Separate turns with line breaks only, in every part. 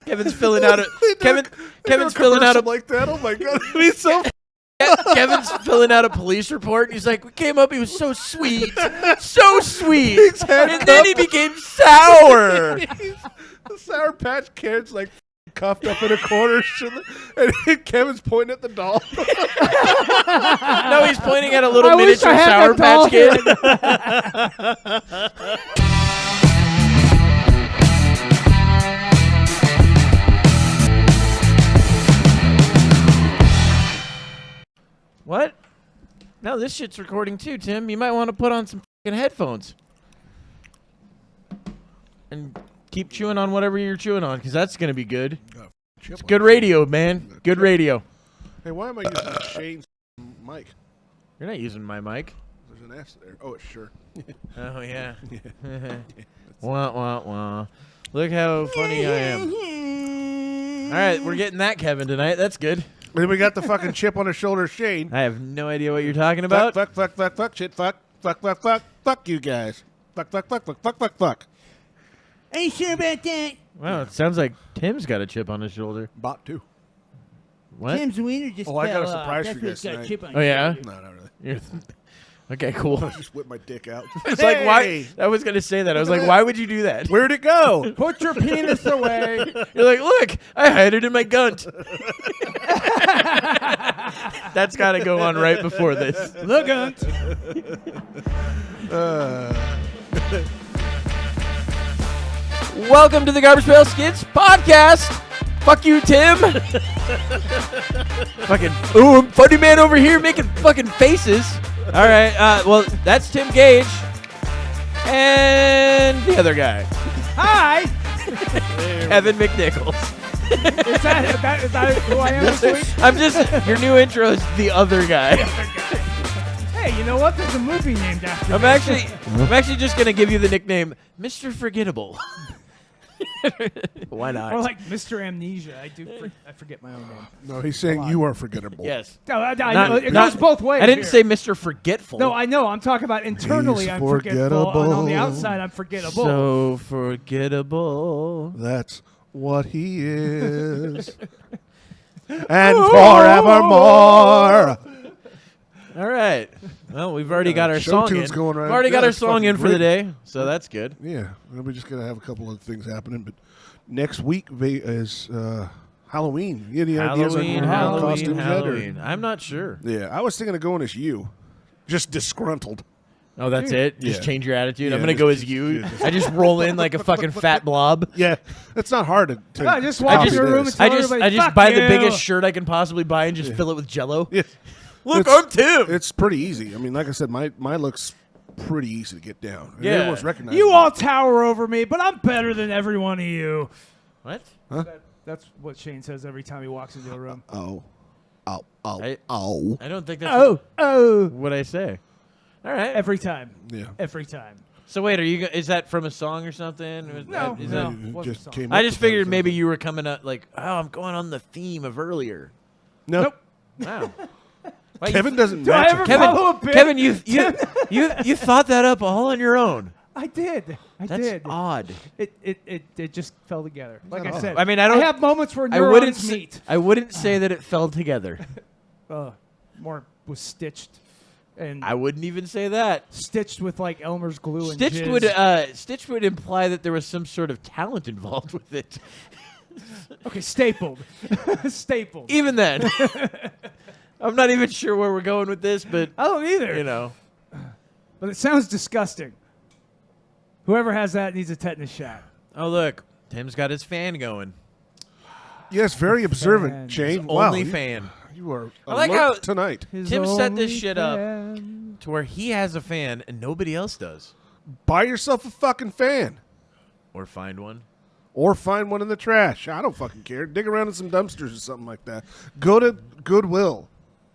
Kevin's filling out a Kevin's filling out a
like that. Oh my god, he's so.
Kevin's filling out a police report, and he's like, "We came up. He was so sweet, so sweet, and then he became sour."
The Sour Patch Kid's like cuffed up in a corner, and Kevin's pointing at the doll.
No, he's pointing at a little miniature Sour Patch Kid. What? No, this shit's recording too, Tim. You might want to put on some fucking headphones and keep chewing on whatever you're chewing on, because that's going to be good. It's good radio, man. Good radio.
Hey, why am I using Shane's mic?
You're not using my mic.
There's an S there. Oh, it's sure.
Oh, yeah. Wah, wah, wah. Look how funny I am. All right, we're getting that Kevin tonight. That's good.
And then we got the fucking chip on his shoulder, Shane.
I have no idea what you're talking about.
Fuck, shit, fuck you guys. Fuck.
Are you sure about that?
Wow, it sounds like Tim's got a chip on his shoulder.
Bot too.
What?
Tim's wiener just
I got a
fell off.
surprise
That's
for you
why
guys
he's got a
tonight.
chip on
Oh,
his
yeah?
shoulder.
No, not really.
Okay, cool.
I just whipped my dick out.
It's like, why? I was going to say that. I was like, why would you do that?
Where'd it go?
Put your penis away.
You're like, look, I hid it in my gunt. That's got to go on right before this.
The gunt.
Welcome to the Garbage Pail Skids podcast. Fuck you, Tim. Fucking, ooh, I'm funny man over here making fucking faces. All right, well, that's Tim Gage. And the other guy.
Hi.
Evan McNichols.
Is that who I am this week?
I'm just, your new intro is the other guy.
Hey, you know what? There's a movie named after
I'm
me.
actually just going to give you the nickname Mr. Forgettable. Why not?
Or like Mr. Amnesia. I forget my own name.
No, he's saying you are forgettable.
Yes.
No, I know. It goes both ways.
I didn't
here.
say Mr. Forgetful.
No, I know. I'm talking about internally.
He's
I'm forgettable. And on the outside, I'm forgettable.
So forgettable.
That's what he is. And forevermore.
All right. Well, we've already got our
show
song
tune's
in.
going right.
We've already got
Yeah,
our
it's
song
fucking
in for the
great.
day, so that's good.
Yeah, we're just going to have a couple of things happening. But next week is Halloween. You have any ideas on costumes yet? Or?
I'm not sure.
Yeah, I was thinking of going as you. Just disgruntled.
Oh, that's it? Just
Yeah.
change your attitude?
Yeah,
I'm going to go as you. I just roll in like a fucking fat blob.
Yeah, it's not hard to
No, just walk
copy
in your room
this.
and
I
tell everybody,
just
"Fuck
buy
you."
the biggest shirt I can possibly buy and just fill it with Jell-O.
Yeah.
Look,
It's-
I'm Tim.
It's pretty easy. I mean, like I said, my looks pretty easy to get down. And
Yeah.
everyone's recognizing
You
it.
all tower over me, but I'm better than every one of you.
What?
That's what Shane says every time he walks into a room.
Oh.
I don't think that's
Oh.
what I say. All right.
Every time.
Yeah.
Every time.
So wait, is that from a song or something? Or is
No,
that- is
no.
that-
It
wasn't
just
song.
came
I
up
just
with that
figured
or
maybe
something.
you were coming up like, oh, I'm going on the theme of earlier.
No.
Nope.
Wow. Why,
Kevin doesn't
Do I
match
ever
it.
follow a bit?
Kevin, you thought that up all on your own.
I did. I
That's
did.
odd.
It just fell together. Like I
odd?
said.
I mean, I
have moments where
I wouldn't.
neurons meet.
I wouldn't say that it fell together.
More was stitched, and
I wouldn't even say that.
stitched with like Elmer's glue and
Stitched
jizz.
Stitched would imply that there was some sort of talent involved with it.
Okay, stapled. Stapled.
Even then, I'm not even sure where we're going with this, but
I don't either.
you know,
But it sounds disgusting. Whoever has that needs a tetanus shot.
oh look, Tim's got his fan going.
Yes, very observant,
Fan.
Shane.
Only
wow,
fan.
You are
I like
alert
how-
tonight.
His
Tim set this
only
shit up
fan.
to where he has a fan and nobody else does,
Buy yourself a fucking fan.
or find one.
Or find one in the trash. I don't fucking care. Dig around in some dumpsters or something like that. Go to Goodwill.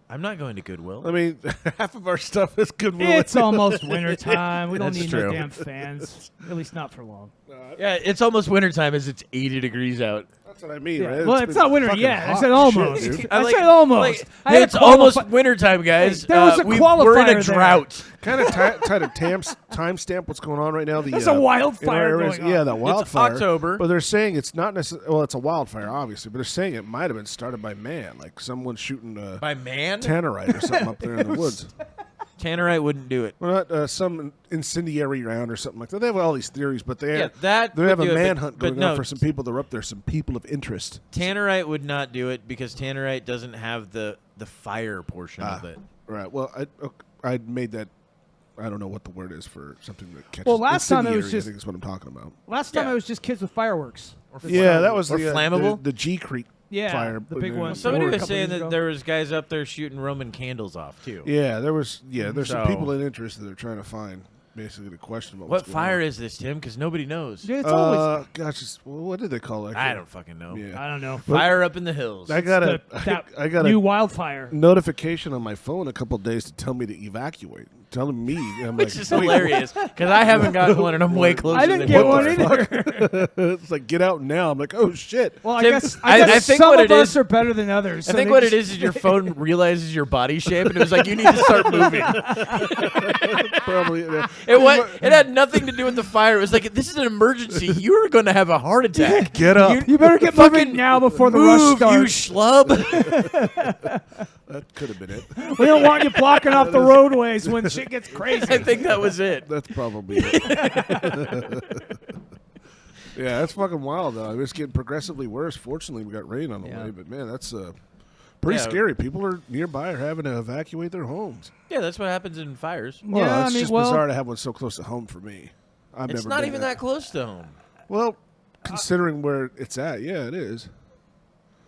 I'm not going to Goodwill.
I mean, half of our stuff is Goodwill.
It's almost winter time. We don't
That's
need
true.
no damn fans. At least not for long.
Yeah, it's almost wintertime as it's 80 degrees out.
That's what I mean,
Yeah.
right?
Well, it's not winter
fucking
yet. I
hot
said almost.
shit, dude.
I said almost.
Like,
I
hey,
had
it's
a
almost wintertime, guys.
Hey, there was a qualifier
we're in a
there.
drought.
Kind of try to timestamp what's going on right now.
There's a wildfire
areas,
going on.
Yeah, that wildfire.
October.
But they're saying it's not necessarily. Well, it's a wildfire, obviously, but they're saying it might have been started by man, like someone shooting
by man
tannerite or something up there in the woods.
Tannerite wouldn't do it.
Well, not some incendiary round or something like that. They have all these theories, but they have a
would do it,
manhunt
but
going on for some people that are up there, some people of interest.
Tannerite would not do it because tannerite doesn't have the fire portion of it.
Right. Well, I made that. I don't know what the word is for something that catches.
Well, last time it was
incendiary,
just.
I think is what I'm talking about.
Last time it was just kids with fireworks.
Yeah, that was
or
the
flammable.
The G Creek fire,
the big one.
Somebody
a
was
couple
saying
years
that
ago.
there was guys up there shooting Roman candles off too.
Yeah, there's some
So-
people in interest that are trying to find basically the question about
What
what's
fire
going
is this, Tim? Because nobody knows.
Yeah, it's
on.
always.
Gosh, what did they call it?
I don't fucking know.
Yeah.
I don't know.
Fire up in the hills.
I got
That
I got
new
a
wildfire.
notification on my phone a couple of days to tell me to evacuate, telling me, I'm
Which
like,
is
wait,
hilarious because I haven't gotten one and I'm way closer.
I didn't
than
get
you
one
are.
either.
it's like get out now. I'm like, oh shit.
Well,
Tim,
I guess
I think
some
what
of
it
us
is-
are better than others.
I
so
think
they
what
just-
it is your phone realizes your body shape and it was like you need to start moving.
Probably.
It had nothing to do with the fire. It was like this is an emergency. You are going to have a heart attack.
Get up.
You better get moving now before the rush
Move, you
starts.
schlub.
That could have been it.
We don't want you blocking off the roadways when shit gets crazy.
I think that was it.
That's probably it. Yeah, that's fucking wild though. I mean, it's getting progressively worse. Fortunately, we got rain on the way, but man, that's pretty
Yeah.
scary. People are nearby are having to evacuate their homes.
Yeah, that's what happens in fires.
Well,
Yeah, I
it's
mean,
just
well-
bizarre to have one so close to home for me. I've
It's
never
not
been
even
there.
that close to home.
Well, considering where it's at, yeah, it is.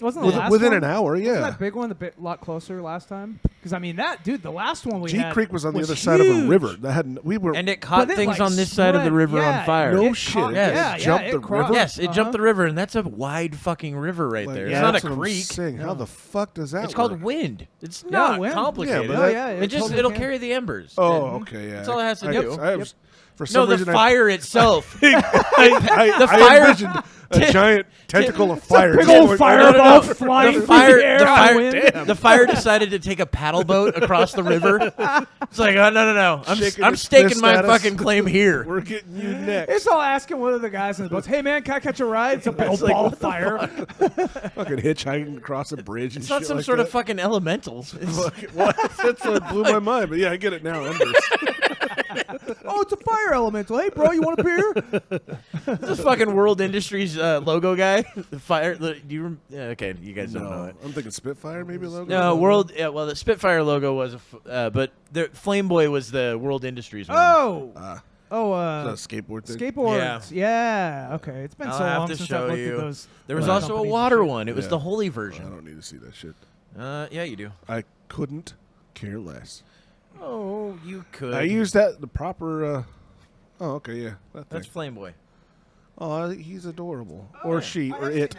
Wasn't the last
Within
one?
an hour,
Wasn't
yeah.
that big one a lot closer last time? Because I mean, the last one we
G
had
Creek was on the other side of a
huge.
river. That had we were.
And it caught
But it,
things
like,
on this side of the
spread.
river
Yeah,
on fire.
No
it
shit.
caught-
Yes.
Yeah,
Jumped
it
the
crossed.
river?
Yes, it jumped the river, and that's a wide fucking river right
like,
there.
yeah,
It's not a
that's what I'm
creek.
saying. How the fuck does that?
It's called
work?
wind. It's
Yeah,
not
wind.
complicated.
Yeah, but
Oh
that-
yeah,
it just
totally
it'll
can.
carry the embers.
Oh, okay, yeah.
That's all it has to
I-
do.
I was- For some
No, the
reason,
fire itself.
I
fire-
envisioned a giant tentacle of fire.
big
just
old
going-
fireball flying
The fire,
through the air.
the,
on
fire
wind.
the fire decided to take a paddle boat across the river. It's like, oh, no.
Shaking
I'm
his
staking
fist
my
at us.
fucking claim here.
We're getting you next.
It's all asking one of the guys in the boats, "Hey man, can I catch a ride?" It's a big old
like,
ball
what
of fire.
Fucking hitchhiking across a bridge and
It's not
shit
some
like
sort
that.
of fucking elementals. It's
What? That's what blew my mind. But yeah, I get it now. Embers.
Oh, it's a fire elemental. Hey bro, you want a beer?
this fucking World Industries logo guy. The fire. Do you? Okay, you guys don't know
No,
it.
I'm thinking Spitfire maybe logo.
No, World. Yeah, well, the Spitfire logo was but the Flame Boy was the World Industries one.
Oh,
Is
oh,
that a skateboard thing?
skateboards. Yeah. Okay, it's been
I'll
so
have
long
to
since
show
I've looked
you.
at those.
There was
those
also a
companies and
water
shit.
one. It was
Yeah.
the holy
I
version.
don't need to see that shit.
Yeah, you do.
I couldn't care less.
Oh, you could.
I used that the proper. Oh, okay, yeah. That
That's
thing.
Flame Boy.
Oh, he's adorable. Or she, or it.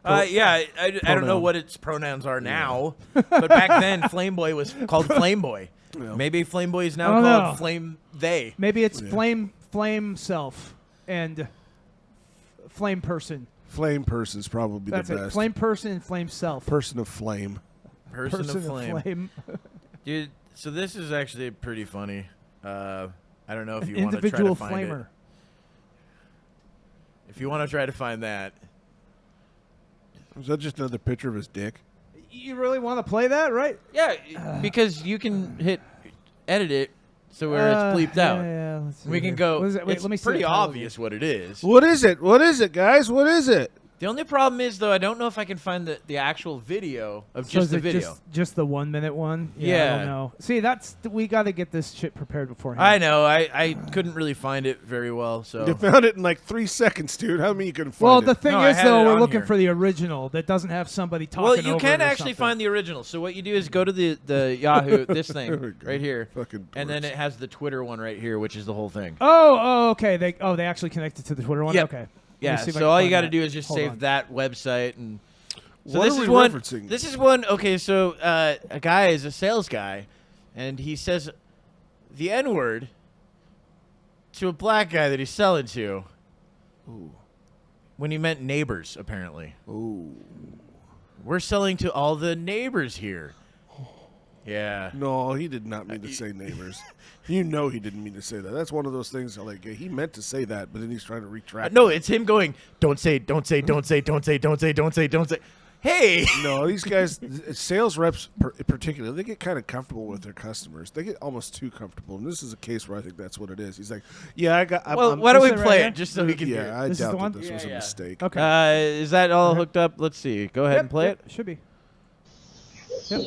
Yeah, I don't know
Pronoun.
what its pronouns are now, but back then Flame Boy was called Flame Boy.
Yeah.
Maybe Flame Boy is
I
now
don't
called
know.
Flame They.
Maybe it's
Yeah.
flame self and flame person.
Flame person's probably
That's
the
it.
best.
Flame person and flame self.
Person of flame.
Person of
and
Flame.
flame.
Dude, so this is actually pretty funny. I don't know if you
An
want to try to
individual
find
flamer.
it. If you want to try to find that.
Is that just another picture of his dick?
You really want to play that, right?
Yeah, because you can hit edit it so where it's bleeped out.
Yeah, let's see
We can
here.
go.
What is it? Wait,
it's
let me see
pretty
the title
obvious what it is.
What is it? What is it, guys? What is it?
The only problem is, though, I don't know if I can find the actual video of
So
just
is
the
it
video.
Just the 1 minute one? I
Yeah.
don't know. See, we got to get this shit prepared beforehand.
I know. I couldn't really find it very well. So
You found it in like 3 seconds, dude. How many you can find
Well,
it?
the thing
No, I
is,
had
though,
it
we're
on
looking
here.
for the original that doesn't have somebody talking
well, you
over
can
it or
actually
something.
find the original. So what you do is go to the Yahoo this
There we
thing
go.
right here,
Fucking
and then
dorks.
it has the Twitter one right here, which is the whole thing.
Oh, okay. They actually connected to the Twitter one?
Yep.
Okay. Let me
Yeah.
see if I
So
can
all you
find
got to
that.
do is just
Hold
save
on.
that website and. So
What
this
are
is
we
one.
referencing?
This is one. Okay, so a guy is a sales guy, and he says the N-word to a black guy that he's selling to.
Ooh.
when he meant neighbors, apparently.
Ooh.
We're selling to all the neighbors here. Yeah.
No, he did not mean to say neighbors. You know he didn't mean to say that. That's one of those things that, like, he meant to say that, but then he's trying to retract.
No, it's him going, don't say, don't say, don't say, don't say, don't say, don't say, don't say. Hey!
No, these guys, sales reps particularly, they get kind of comfortable with their customers. They get almost too comfortable, and this is a case where I think that's what it is. He's like, yeah, I got...
Well, why don't we
This is
play
right
it just so we can hear it?
Yeah, I
This is the
doubt
one?
that this was a mistake.
Okay.
Is that all hooked up? Let's see. Go ahead and play it.
Should be. Yep.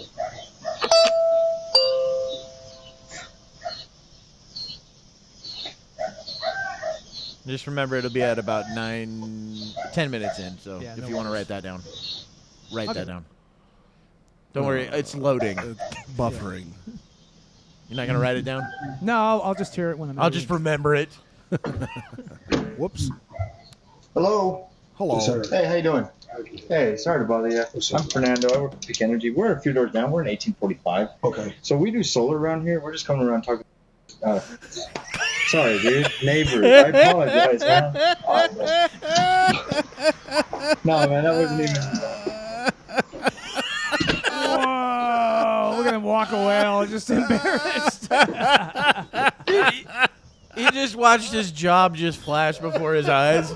Just remember, it'll be at about 10 minutes in. So
Yeah,
if
no
you want to
worries.
write that down, write
Okay.
that down. Don't worry, it's loading.
Buffering.
You're not gonna write it down?
No, I'll just hear it when I'm.
I'll just remember it.
Whoops.
Hello.
Hello.
Hey, how you doing? Hey, sorry to bother you. I'm Fernando. I work at Peak Energy. We're a few doors down. We're in 1845.
Okay.
So we do solar around here. We're just coming around talking. Sorry, dude. Neighbors. I apologize, man. No, man, that wasn't even.
Whoa! We're gonna walk away. I'm just embarrassed.
He just watched his job just flash before his eyes.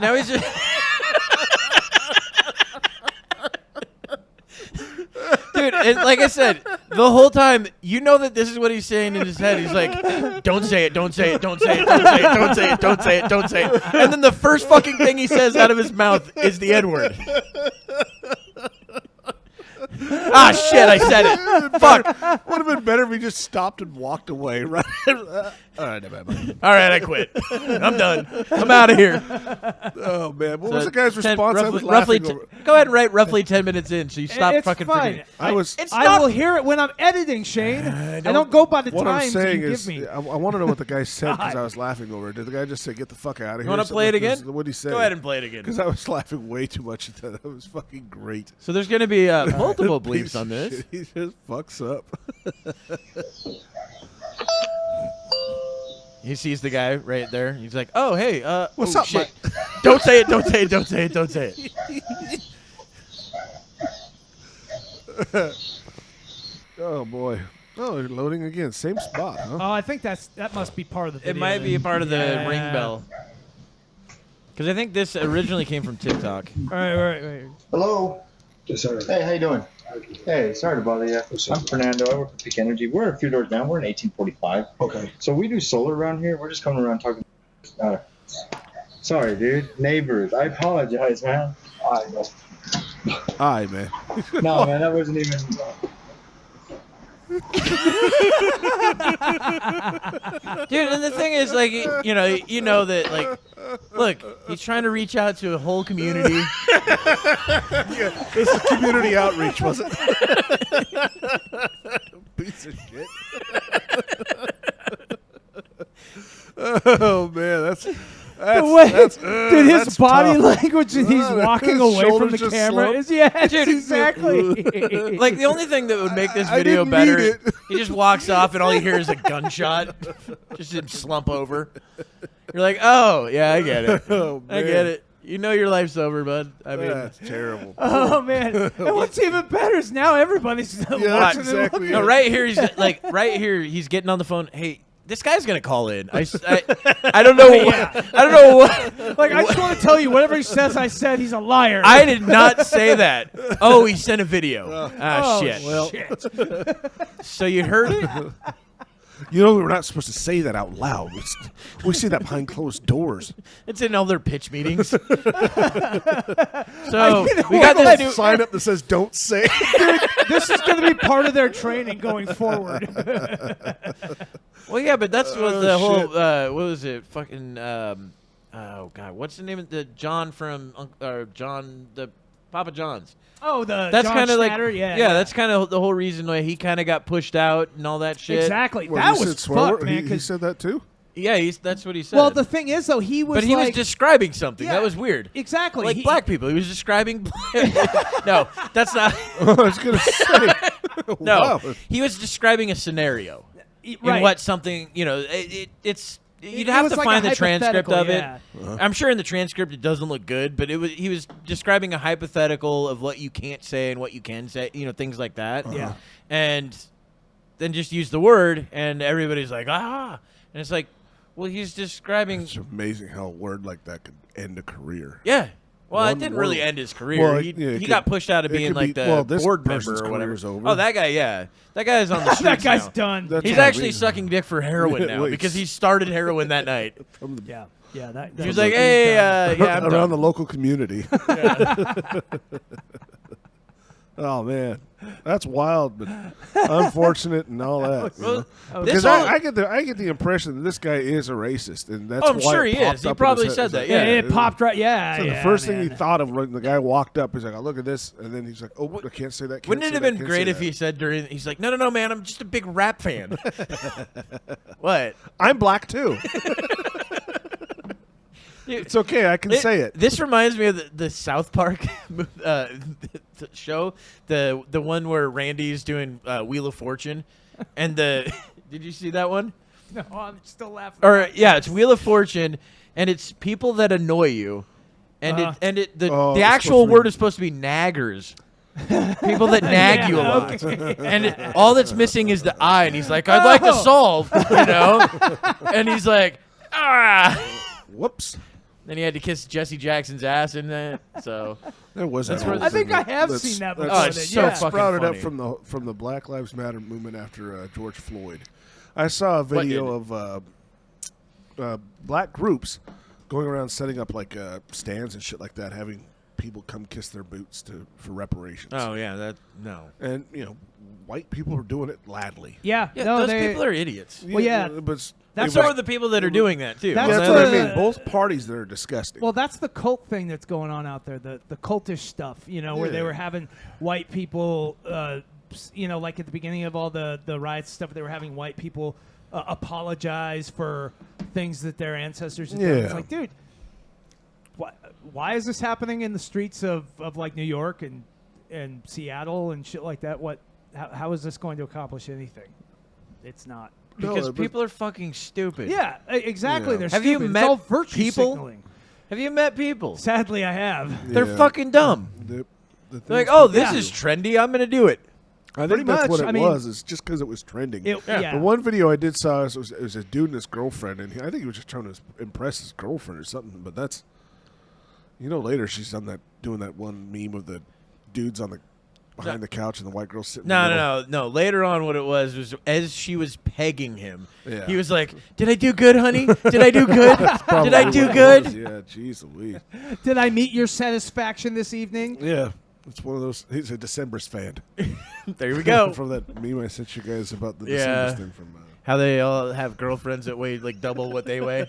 Now he's just. Dude, and like I said, the whole time, you know that this is what he's saying in his head. He's like, don't say it, don't say it, don't say it, don't say it, don't say it, don't say it, don't say it. And then the first fucking thing he says out of his mouth is the N-word. Ah, shit, I said it. Fuck.
Would have been better if he just stopped and walked away. Right? All right, never mind.
All right, I quit. I'm done. I'm out of here.
Oh, man. What was
So
the guy's
10
response? I was
roughly
laughing over.
go ahead and write roughly 10 minutes in so you stop
It's
fucking
fine.
forgetting.
I was...
It's
I
not.
will hear it when I'm editing, Shane. I don't go by the
What I'm
times
saying
you
is,
give me.
I want to know what the guy said because
God.
I was laughing over it. Did the guy just say, get the fuck out of here?
You want
or
to play it
something?
again?
What did he say?
Go ahead and play it again.
Because I was laughing way too much at that. That was fucking great.
So there's going to be multiple
Piece
bleeps on
of
this.
shit. He just fucks up.
He sees the guy right there. He's like, "Oh, hey,
What's
oh,
up,
shit. Don't say it! Don't say it! Don't say it! Don't say it!"
Oh, boy. Oh, you're loading again. Same spot, huh?
Oh, I think that must be part of the video.
It might be a
then.
part of the
Yeah.
ring bell. Because I think this originally came from TikTok.
All right.
Hello. Hey, how you doing? Hey, sorry to bother you. I'm Fernando. I work at Peak Energy. We're a few doors down. We're in 1845.
Okay.
So we do solar around here. We're just coming around talking. Sorry, dude. Neighbors. I apologize, man.
Aye, man.
No, man, that wasn't even.
Dude, and the thing is, like, you know that, like, look, he's trying to reach out to a whole community.
Yeah, this is community outreach, was it? Piece of shit. Oh, man, that's
Dude, his
that's
body
tough.
language and he's walking
His
away from
shoulders
the
just
camera.
slump.
Is yes,
Dude,
exactly.
Like, the only thing that would make this
I
video
didn't
better,
mean it.
he just walks off and all you hear is a gunshot. Just him slump over. You're like, oh, yeah, I get it.
Oh,
I
man.
get it. You know your life's over, bud. I mean,
That's terrible.
Oh man! And what's even better is now everybody's watching
exactly.
and looking.
no, right here, he's getting on the phone. Hey, this guy's gonna call in. I don't know. I don't know what.
Like I just want to tell you, whatever he says, I said he's a liar.
I did not say that. Oh, he sent a video.
Oh,
Shit.
Well,
So you heard it?
you know we're not supposed to say that out loud. We say that behind closed doors.
It's in all their pitch meetings. So
you know
we got
what?
this new.
Sign up that says "Don't say."
This is going to be part of their training going forward.
Well, yeah, but that's what
Oh,
the whole.
shit.
What was it? Fucking. Oh God, what's the name of the John from John the Papa John's?
Oh,
That's
John
kind of like
Schnatter? Yeah.
That's kind of the whole reason why he kind of got pushed out and all that shit.
Exactly.
What,
that
you
was
said swear
fucked,
word?
man.
He
'cause-
said that too.
Yeah, that's what he said.
well, the thing is, though, he was.
but he was
like,
describing something
Yeah,
that was weird.
Exactly.
Like
He-
black people. He was describing. No, that's not.
I was gonna say.
No,
Wow.
he was describing a scenario.
Right.
In what something it's you'd have to find the transcript of it.
Yeah.
I'm sure in the transcript it doesn't look good, but he was describing a hypothetical of what you can't say and what you can say, things like that.
Yeah.
And then just use the word, and everybody's like, and it's like, well, he's describing.
It's amazing how a word like that could end a career.
Yeah. Well, it
One
didn't
word.
really end his career.
Well,
he got pushed out of
it
being
could
like
be-
the
well, this
board
person's
member or whatever.
career's over.
Oh, that guy, yeah. That guy's on the streets
That guy's
now.
done.
That's
He's
what I
actually
mean.
sucking dick for heroin now
Wait.
because he started heroin that night.
Yeah. Yeah. That
He was
that-
like,
he's
hey,
done.
yeah, I'm
around
done.
the local community. Oh man, that's wild, but unfortunate and all that.
Well,
Because
this all-
I get the impression that this guy is a racist, and that's
Oh, I'm
why
sure
it
he
popped
is. He
up in
probably
his
said
head.
that,
It's
yeah.
It popped right. Yeah.
So
yeah,
the first thing
man.
he thought of when the guy walked up, he's like, "Oh, look at this," and then he's like, "Oh, I can't say that." Can't
Wouldn't
say
it have
that,
been
can't
great
say
if he
that."
said he's like, no, man, I'm just a big rap fan. What?
I'm black too. It's okay. I can say it.
This reminds me of the South Park show, the one where Randy's doing Wheel of Fortune, and did you see that one?
No, I'm still laughing.
Or yeah, it's Wheel of Fortune, and it's people that annoy you, and
Uh-huh.
the
Oh, it's
actual
supposed to
word
be-
is supposed to be naggers. People that nag you a lot, and all that's missing is the I. And he's like, I'd like to solve, and he's like,
Whoops.
Then he had to kiss Jesse Jackson's ass in that. So
There was
That's
that
where
whole
I think
thing
I have
that's-
seen that
that's
before.
Oh, it's so
yeah.
fucking
sprouted
funny.
up from the Black Lives Matter movement after George Floyd. I saw a video of black groups going around setting up like stands and shit like that, having people come kiss their boots for reparations.
oh yeah,
And white people are doing it gladly.
Yeah.
yeah.
No,
Those
they,
people are idiots.
Well, yeah.
but
That's
So
what-
are the people that are doing that too.
That's
that's
the-
what I mean. Both parties that are disgusting.
Well, that's the cult thing that's going on out there, the cultish stuff, where they
Yeah.
were having white people, like at the beginning of all the riots stuff, they were having white people apologize for things that their ancestors had done. It's
Yeah.
like, dude, why is this happening in the streets of like New York and Seattle and shit like that? How is this going to accomplish anything? It's not.
because
but-
people are fucking stupid.
Yeah, exactly.
Yeah.
They're
Have you
stupid.
met
it's all virtue
people?
signaling.
Have you met people?
Sadly, I have.
They're
Yeah.
fucking dumb.
The
They're like,
things
oh,
people
this
do.
is trendy. I'm gonna do it.
I
pretty
think that's
much.
what
I
it
mean-
was. It's just because it was trending.
Yeah.
The one video I did saw it was a dude and his girlfriend, and I think he was just trying to impress his girlfriend or something. But that's, later she's doing that one meme of the dudes behind the couch and the white girl sitting. in the middle.
No. Later on, what it was as she was pegging him,
Yeah.
he was like, "Did I do good, honey? Did I do good?
Probably
Did I do
what it
good?"
was. Yeah, jeez Louise.
Did I meet your satisfaction this evening?
Yeah, it's one of those. He's a December's fan.
There we go.
From that meme I sent you guys about the
Yeah.
December's thing from.
How they all have girlfriends that weigh like double what they weigh.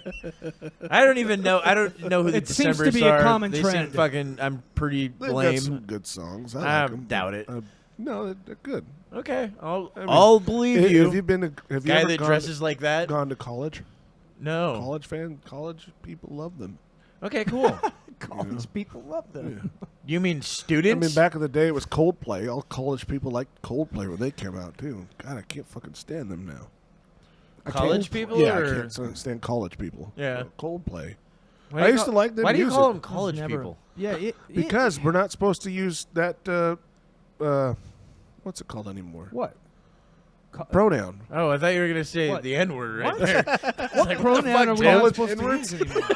I don't even know. I don't know who the
It seems
Decembers
to be a
are.
common
they
trend.
seem fucking. I'm pretty
They've got some
lame.
good songs.
I
I like 'em.
doubt it.
No, they're good.
Okay,
mean,
I'll believe you.
Have you been? Have you
Guy
ever
that
gone
dresses like that.
gone to college?
No.
College people love them.
Okay, cool.
College people love them.
You mean
I
students?
mean, back in the day, it was Coldplay. All college people liked Coldplay when they came out too. God, I can't fucking stand them now. I can't-
College people
Yeah,
or-
I can't stand college people.
Yeah.
Coldplay.
Why do
I
you
used to like their
Why do you
music.
call them college
Never-
people?
Yeah,
Because we're not supposed to use that. What's it called anymore?
what?
Pronoun.
Oh, I thought you were gonna say
What?
the N word right
What?
there.
What
like,
pronoun
what the
are
fuck,
we
Tim?
not
College
supposed to
N-words?
use anymore?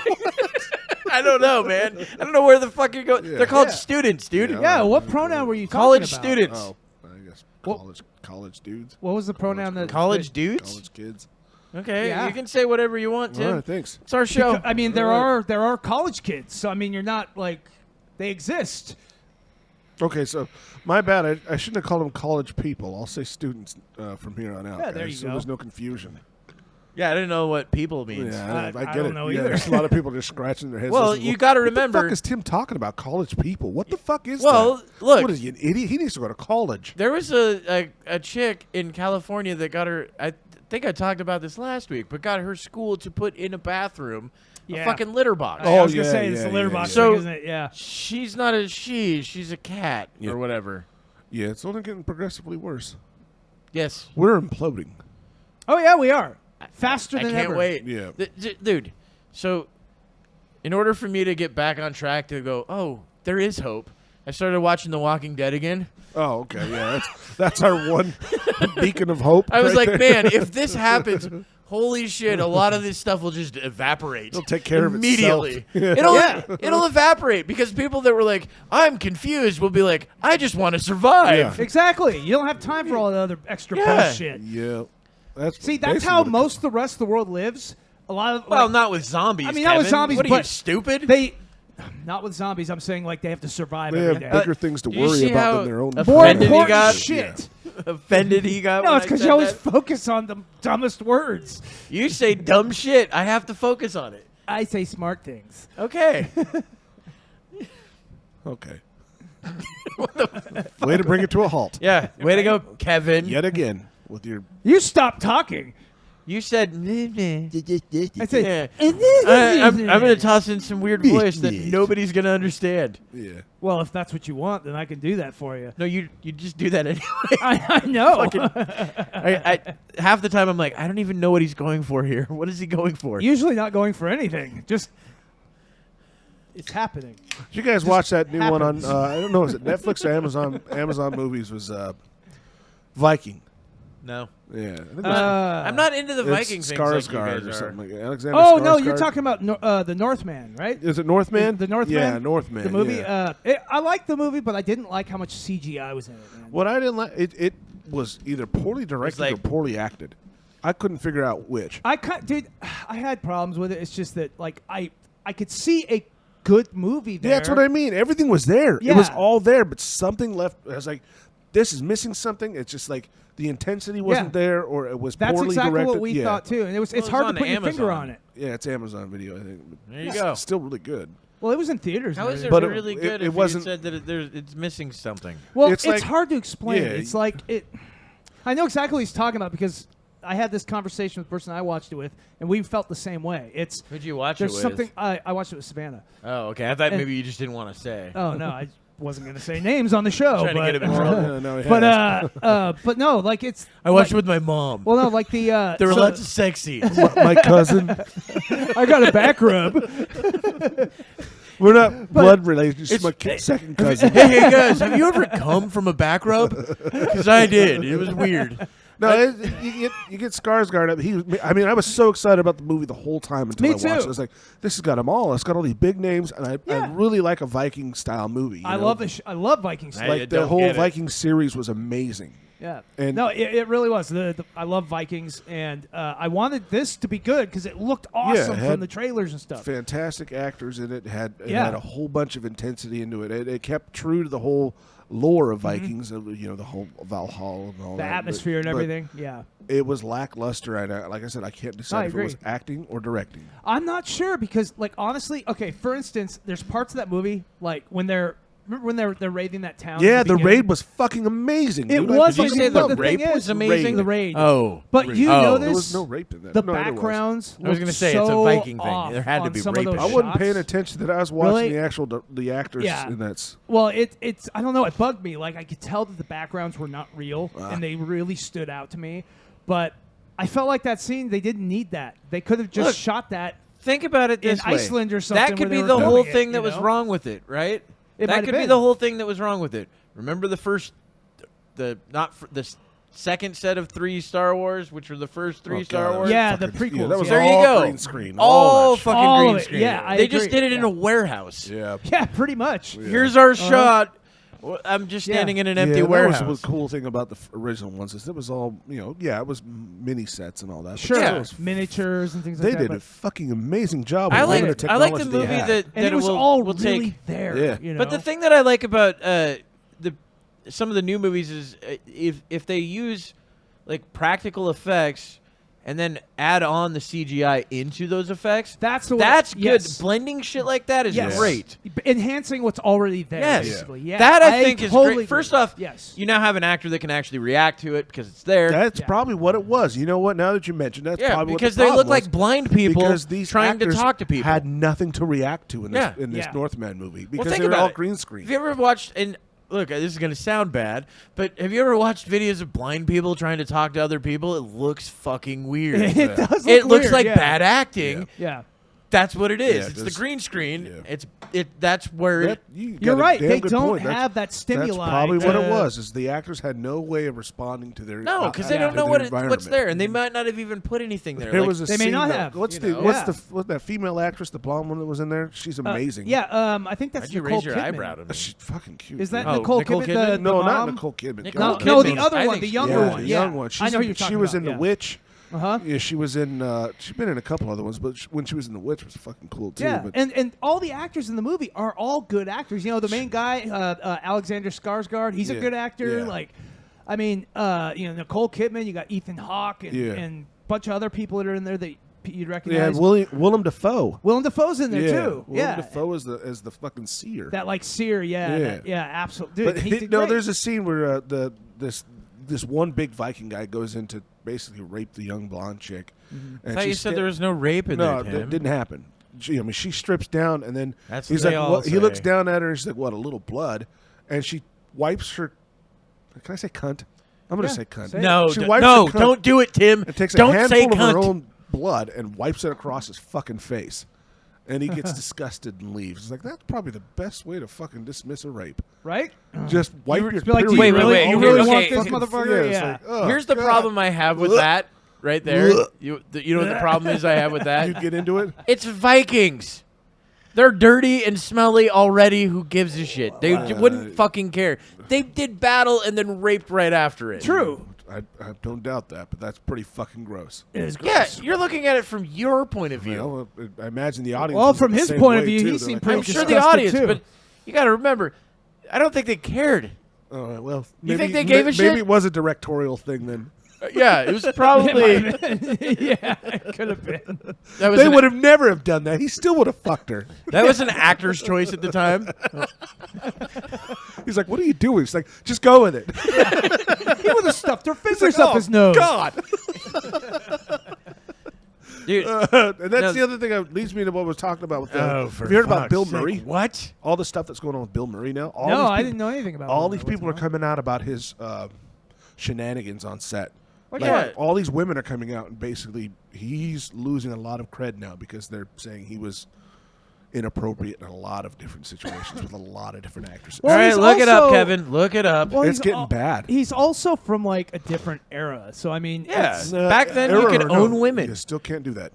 I don't know, man. I don't know where the fuck you're going.
Yeah.
They're called
Yeah.
students, dude.
Yeah.
Yeah, what pronoun were you talking
College
about?
students.
Oh, I guess
What-
college dudes,
What was the pronoun that?
College dudes.
college kids.
Okay,
Yeah.
you can say whatever you want, Tim.
All right, thanks.
It's our show.
I mean, there are college kids, so I mean, you're not like they exist.
Okay, so my bad. I shouldn't have called them college people. I'll say students from here on out.
Yeah, there
guys,
you
so
go.
there's no confusion.
Yeah, I didn't know what people means.
Yeah,
I
I get
don't
it.
know
Yeah,
either.
there's a lot of people just scratching their heads.
Well,
listening,
you got to
What the
remember.
fuck is Tim talking about? College people? What the fuck is
Well,
that?
look.
What is he, an idiot? He needs to go to college.
There was a chick in California that got her. I think I talked about this last week, but got her school to put in a bathroom a
Yeah.
fucking litter box.
I was
yeah,
gonna say it's
yeah,
the litter
yeah,
box
yeah.
So-
thing, isn't it? Yeah.
She's not a she. She's a cat
Yeah.
or whatever.
Yeah, it's only getting progressively worse.
Yes.
We're imploding.
Oh yeah, we are. Faster than
I can't
ever.
wait.
Yeah.
Dude, so in order for me to get back on track to go, oh, there is hope, I started watching The Walking Dead again.
Oh, okay. Yeah, that's our one beacon of hope.
I was
right
like,
there.
man, if this happens, holy shit, a lot of this stuff will just evaporate.
It'll take care of
immediately.
itself.
It'll evaporate because people that were like, I'm confused will be like, I just want to survive.
Yeah.
Exactly. You don't have time for all the other extra
Yeah.
bullshit.
Yeah.
That's
basically
how
what it-
most of the rest of the world lives. A lot of
Well,
like,
not with zombies.
I mean, not with
Kevin.
zombies,
What are you,
but
stupid?
they not with zombies. I'm saying like they have to survive
They
every
have
day.
bigger things to
do you
worry
see
about
how
than their own.
More
offended he
important
got?
shit.
Offended he got.
No,
when
it's
I
because
said
you always
that?
focus on the dumbest words.
You say dumb shit. I have to focus on it.
I say smart things.
Okay.
Okay. Way to bring it to a halt.
Yeah. Way to go, Kevin.
Yet again with your.
You stop talking.
You said.
I said.
Yeah. I'm going to toss in some weird voice that nobody's going to understand.
Yeah.
Well, if that's what you want, then I can do that for you.
No, you just do that anyway.
I know.
I half the time I'm like, I don't even know what he's going for here. What is he going for?
Usually not going for anything. Just it's happening.
Did you guys watch that new one on?
happens.
I don't know. Is it Netflix or Amazon? Amazon Movies was Viking.
No.
Yeah. I think it was-
I'm not into the Viking things like you
Skarsgård
guys
or
are.
something like that. Alexander
Oh no, you're
Skarsgård.
talking about the Northman, right?
Is it Northman?
The Northman.
Yeah, Northman.
The movie.
Yeah.
I liked the movie, but I didn't like how much CGI was in it. Man.
What I didn't like, it was either poorly directed
like-
or poorly acted. I couldn't figure out which.
Dude, I had problems with it. It's just that like I could see a good movie there.
Yeah, that's what I mean. Everything was there.
Yeah.
It was all there, but something left. I was like, this is missing something. It's just like the intensity wasn't there, or it was
That's
poorly
exactly
directed.
what we
yeah.
thought too, and it's
it's
hard
on
to put your finger
Amazon.
on it.
Yeah, it's Amazon Video, I think.
There you
It's
go.
still really good.
Well, it was in theaters.
How
and
is it
everything.
But
really
it-
good
it
if
wasn't-
you said that it's missing something?
Well,
It's
it's
like-
hard to explain.
yeah,
It's like it. I know exactly what he's talking about because I had this conversation with the person I watched it with, and we felt the same way. It's
Who'd you watch
there's
it with?
something I watched it with Savannah.
Oh, okay. I thought
And-
maybe you just didn't want to say.
Oh no, I wasn't going to say names on the show,
Trying to
but
get him in trouble.
No, it
but
has.
but no, like it's.
I watched
like,
it with my mom.
Well, no, like the
there were
so-
lots of sex scenes.
My cousin.
I got a back rub.
We're not blood related. It's my second cousin.
Hey guys, have you ever come from a back rub? Because I did. It was weird.
No, you get Skarsgård up. I was so excited about the movie the whole time until
Me
I watched it.
too.
I was like, this has got them all. It's got all these big names, and I
Yeah.
really like a Viking style movie.
I love this. I love Vikings.
I
Like the
don't
whole
get it.
Viking series was amazing.
Yeah.
And-
No, it really was. I love Vikings, and I wanted this to be good because it looked awesome
it had
from the trailers and stuff.
Fantastic actors in it. Had
Yeah.
a whole bunch of intensity into it. It kept true to the whole lore of Vikings. The whole Valhalla and all
The
that.
atmosphere and
But
everything. Yeah.
It was lackluster, and like I said, I can't decide if it
agree.
was acting or directing.
I'm not sure because, like, honestly, okay. For instance, there's parts of that movie, like when they're raiding that town.
Yeah,
at
the
beginning.
raid was fucking amazing.
It
dude.
was.
Did you
like,
say
but
the
thing
rape
is-
was amazing?
The raid.
Oh.
But you
Oh.
notice
There was no rape in that.
the
No, there was.
backgrounds.
I was
look
gonna say, it's a
so
Viking thing.
off
There had to
on
be
some
rape
of
in
those
I wasn't
shots.
paying attention to that. I was watching
Really?
the actors,
Yeah.
and that's
Well, it's I don't know. It bugged me. Like I could tell that the backgrounds were not real,
Ah.
and they really stood out to me. But I felt like that scene. They didn't need that. They could have just
Look,
shot that.
Think about it
In
this way.
Iceland or something
That
where
could
they
be
were
the whole
filming it,
thing that
you
was
know?
wrong with it, right?
It might
That
have
could be
been.
the whole thing that was wrong with it. Remember the second set of 3 Star Wars, which were the first 3
Oh,
Star
God.
Wars?
Yeah, the
Fucking-
prequels,
that was
yeah.
There you
all
go.
green screen.
All
that
fucking
All
green
of it.
screen.
Yeah, I
they just
agree.
did it in
Yeah.
a warehouse.
shit. Yeah.
Yeah, pretty much.
Here's our shot. Well, I'm just
Yeah.
standing in an empty
Yeah,
warehouse.
That was the cool thing about the original ones is it was all it was mini sets and all that. but
Sure,
Yeah.
still, it was-
miniatures and things
they
like that.
did
but-
a fucking amazing job.
I
with
like
limited
I like the
technology
movie
they had.
that
and it was
will,
all
will
really
take.
there.
Yeah.
You know?
But the thing that I like about some of the new movies is if they use like practical effects and then add on the CGI into those effects.
That's the way.
That's good.
Yes.
Blending shit like that is
Yes.
great.
Enhancing what's already there.
Yes.
Basically. Yeah.
That I think is
totally
great. First
agree.
off,
yes.
you now have an actor that can actually react to it because it's there.
That's
Yeah.
probably what it was. You know what? Now that you mentioned that's
Yeah,
probably
because
what the
they look
problem was.
like blind people
because these
trying to
actors
talk to people.
had nothing to react to in this
Yeah.
in this
Yeah.
Northman movie because
think
they were
about
all
it.
green screen.
Have you ever watched? And look, this is gonna sound bad, but have you ever watched videos of blind people trying to talk to other people? It looks fucking weird.
It does.
It looks
weird,
like
yeah.
bad acting.
Yeah.
That's what it is.
Yeah,
it's the
just-
green screen.
yeah.
That's where
That-
it.
got
You're
a
right.
damn
They
good
don't
point.
have that stimuli.
That's probably what it
to-
was. Is the actors had no way of responding to their
No, because they
Yeah.
don't know
to
what's
their environment.
there, and they might not have even put anything there.
There
Like,
was a
They may
scene
not
that-
have,
What's
you
the
know?
what's
Yeah.
the what that female actress, the blonde one that was in there? She's amazing.
I think that's
Why'd you
Nicole
raise your
Kidman.
eyebrow to me?
She's fucking cute.
Is that
Oh,
Nicole
Nicole
Kidman?
Kidman?
The
no, not
mom?
Nicole Kidman.
Nicole
God.
No, the
Kidman.
other
I
one,
think
the
she-
younger
Yeah,
one.
the
Yeah.
young one.
I know who you're talking
She was
about,
in The
yeah.
Witch.
Uh-huh.
Yeah, she was in. She's been in a couple other ones, but when she was in The Witch, it was fucking cool too.
Yeah,
But
and all the actors in the movie are all good actors. You know, the main guy, Alexander Skarsgård, he's a
Yeah,
good actor.
yeah.
Like, I mean, Nicole Kidman, you got Ethan Hawke, and
Yeah.
and a bunch of other people that are in there that you'd
yeah,
recognize.
Willem Dafoe.
Willem Dafoe's in there
Yeah,
too.
Willem Dafoe is the fucking seer.
That like seer,
Yeah.
absolutely.
But
Dude, he did
no,
great.
there's a scene where this one big Viking guy goes in to basically rape the young blonde chick.
I thought you said there was no rape in
No,
there,
that
Tim.
didn't happen. She strips down, and then
That's
he's
what they
like,
all
what? He looks
say.
down at her, and she's like, "What? A little blood?" And she wipes her. Can I say cunt? I'm going to
Yeah,
say cunt.
say it.
No,
She
d-
wipes
no,
her cunt
don't do it, Tim.
and takes
don't
a
say
handful of
cunt.
her own blood and wipes it across his fucking face. And he gets disgusted and leaves. It's like, that's probably the best way to fucking dismiss a rape.
right.
Just wipe your
Just be like, do you
Wait,
really,
wait,
you
okay,
really
okay,
want this
okay.
motherfucker?
it's
Yeah.
like, oh,
Here's the
God.
problem I have with
Ugh.
that right there.
Ugh.
You know what the problem is I have with that?
You'd get into it?
It's Vikings. They're dirty and smelly already. Who gives a shit? They wouldn't fucking care. They did battle and then raped right after it.
True.
I don't doubt that, but that's pretty fucking gross.
It is
Yeah,
gross.
you're looking at it from your point of view.
You know, I imagine the audience.
Well,
was
from
the
his
same
point of
way,
view,
too.
he
They're
seemed
like,
pretty
I'm sure the
disgusted,
audience,
too.
but you got to remember, I don't think they cared.
Oh, well,
You
maybe,
think they gave a shit?
Maybe it was a directorial thing then.
Yeah, it was probably
Yeah, it could have been.
that was
They
an,
would have never have done that. He still would have fucked her.
that was an actor's choice at the time.
He's like, "What are you doing?" She's like, "Just go with it."
He would have stuffed her
He's
fingers
like,
up
"Oh,
his nose.
God.
Dude,
And that's
No.
the other thing that leads me to what I was talking about. With
for
have you heard about
fuck's
Bill
sake.
Murray?
What?
All the stuff that's going on with Bill Murray now. All
No,
these
I
people-
didn't know anything about
All
Bill
these
Murray.
people are
What's going
coming out about his shenanigans on set.
Well,
Like,
yeah.
all these women are coming out, and basically he's losing a lot of cred now because they're saying he was inappropriate in a lot of different situations with a lot of different actresses.
Well,
All right,
he's
look it up,
also-
Kevin. Look it up.
Well,
It's
he's
getting bad.
He's also from like a different era, so I mean,
Yeah.
it's-
Back then, you could own women.
You still can't do that.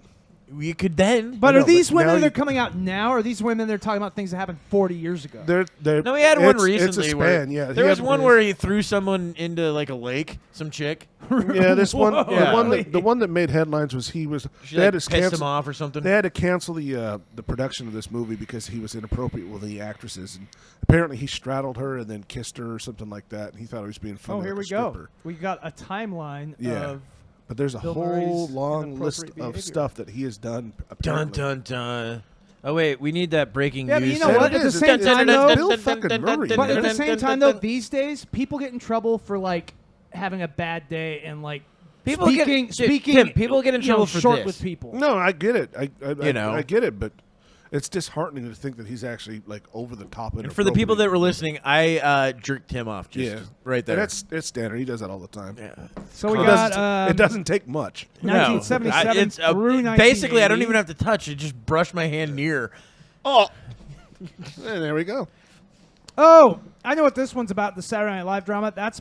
You could then.
But
I
are
know,
these
but
women
now
that are
you-
coming out now? Or are these women that are talking about things that happened 40 years ago?
They're,
No, we had one recently.
It's a span,
where
yeah.
There
He
was
had-
one where he threw someone into like a lake, some chick.
Yeah, this one,
Whoa.
the one that made headlines was
She
they
like,
had to
pissed him
cancel.
off or something.
They had to cancel the production of this movie because he was inappropriate with the actresses, and apparently he straddled her and then kissed her or something like that. And he thought he was being funny.
Oh, here
like
we
a
go.
stripper.
We got a timeline
Yeah.
of
But there's a
Bill
whole
Murray's
long list
inappropriate
of
behavior.
stuff that he has done.
Dun
Apparently.
dun dun. Oh wait, we need that breaking
Yeah, but
news.
you know
Yeah,
what?
it
At the
is.
same
It's
time,
Bill
though,
fucking Murray.
but at the
man.
same time, though, these days people get in trouble for like having a bad day and like
People get-
speaking,
dude,
speaking.
Tim, people get in
you know,
trouble for
short
this.
with people.
No, I get it. I
know.
I get it, but it's disheartening to think that he's actually like over the top.
And for the people that were listening, I jerked Tim off just
yeah,
right there.
And it's standard. He does that all the time.
yeah.
So we
It
got
doesn't, it doesn't take much.
1977
it's,
through
basically, I don't
1980.
even have to touch it; just brush my hand near.
Oh, and there we go.
Oh, I know what this one's about. The Saturday Night Live drama. That's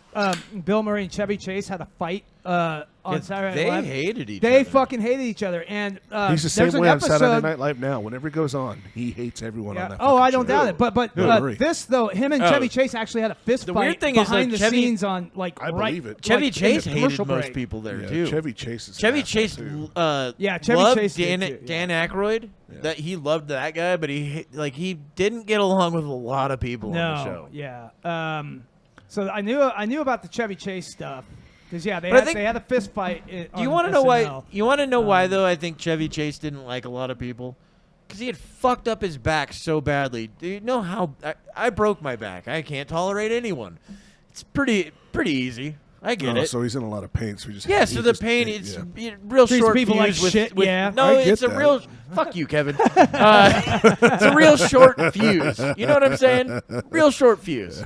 Bill Murray and Chevy Chase had a fight on
Yeah,
Saturday
they
Night Live.
hated each
They
other.
fucking hated each other, and
He's the
there's
same
an
way on
episode,
Saturday Night Live now. Whenever he goes on, he hates everyone on
Yeah.
that.
Oh, I
fucking
don't
show.
doubt it. But
Bill Murray.
this though, him and
Oh.
Chevy Chase actually had a fist
The
fight
weird thing is,
behind
like,
the
Chevy-
scenes on like
I
right.
believe it.
Chevy
like, in
Chase
the
hated
commercial
most
break.
people there
Yeah,
too.
Chevy Chase is an
Chevy
asshole,
Chase,
too.
Yeah, Chevy
loved
Chase did
Dan,
too, yeah.
Dan Aykroyd.
Yeah.
That he loved that guy, but he didn't get along with a lot of people on the show.
Yeah. So I knew about the Chevy Chase stuff because yeah,
But I think-
they had a fist fight.
Do you want to know why? You want to know why though? I think Chevy Chase didn't like a lot of people because he had fucked up his back so badly. Do you know how I broke my back? I can't tolerate anyone. It's pretty easy. I get
Oh,
it.
so he's in a lot of pain. So he just
Yeah, so the pain, it's real
Treats
short
people
fuse
like
with,
shit,
with
yeah.
no,
I get
it's a
that.
real fuck you, Kevin. It's a real short fuse. You know what I'm saying? Real short fuse.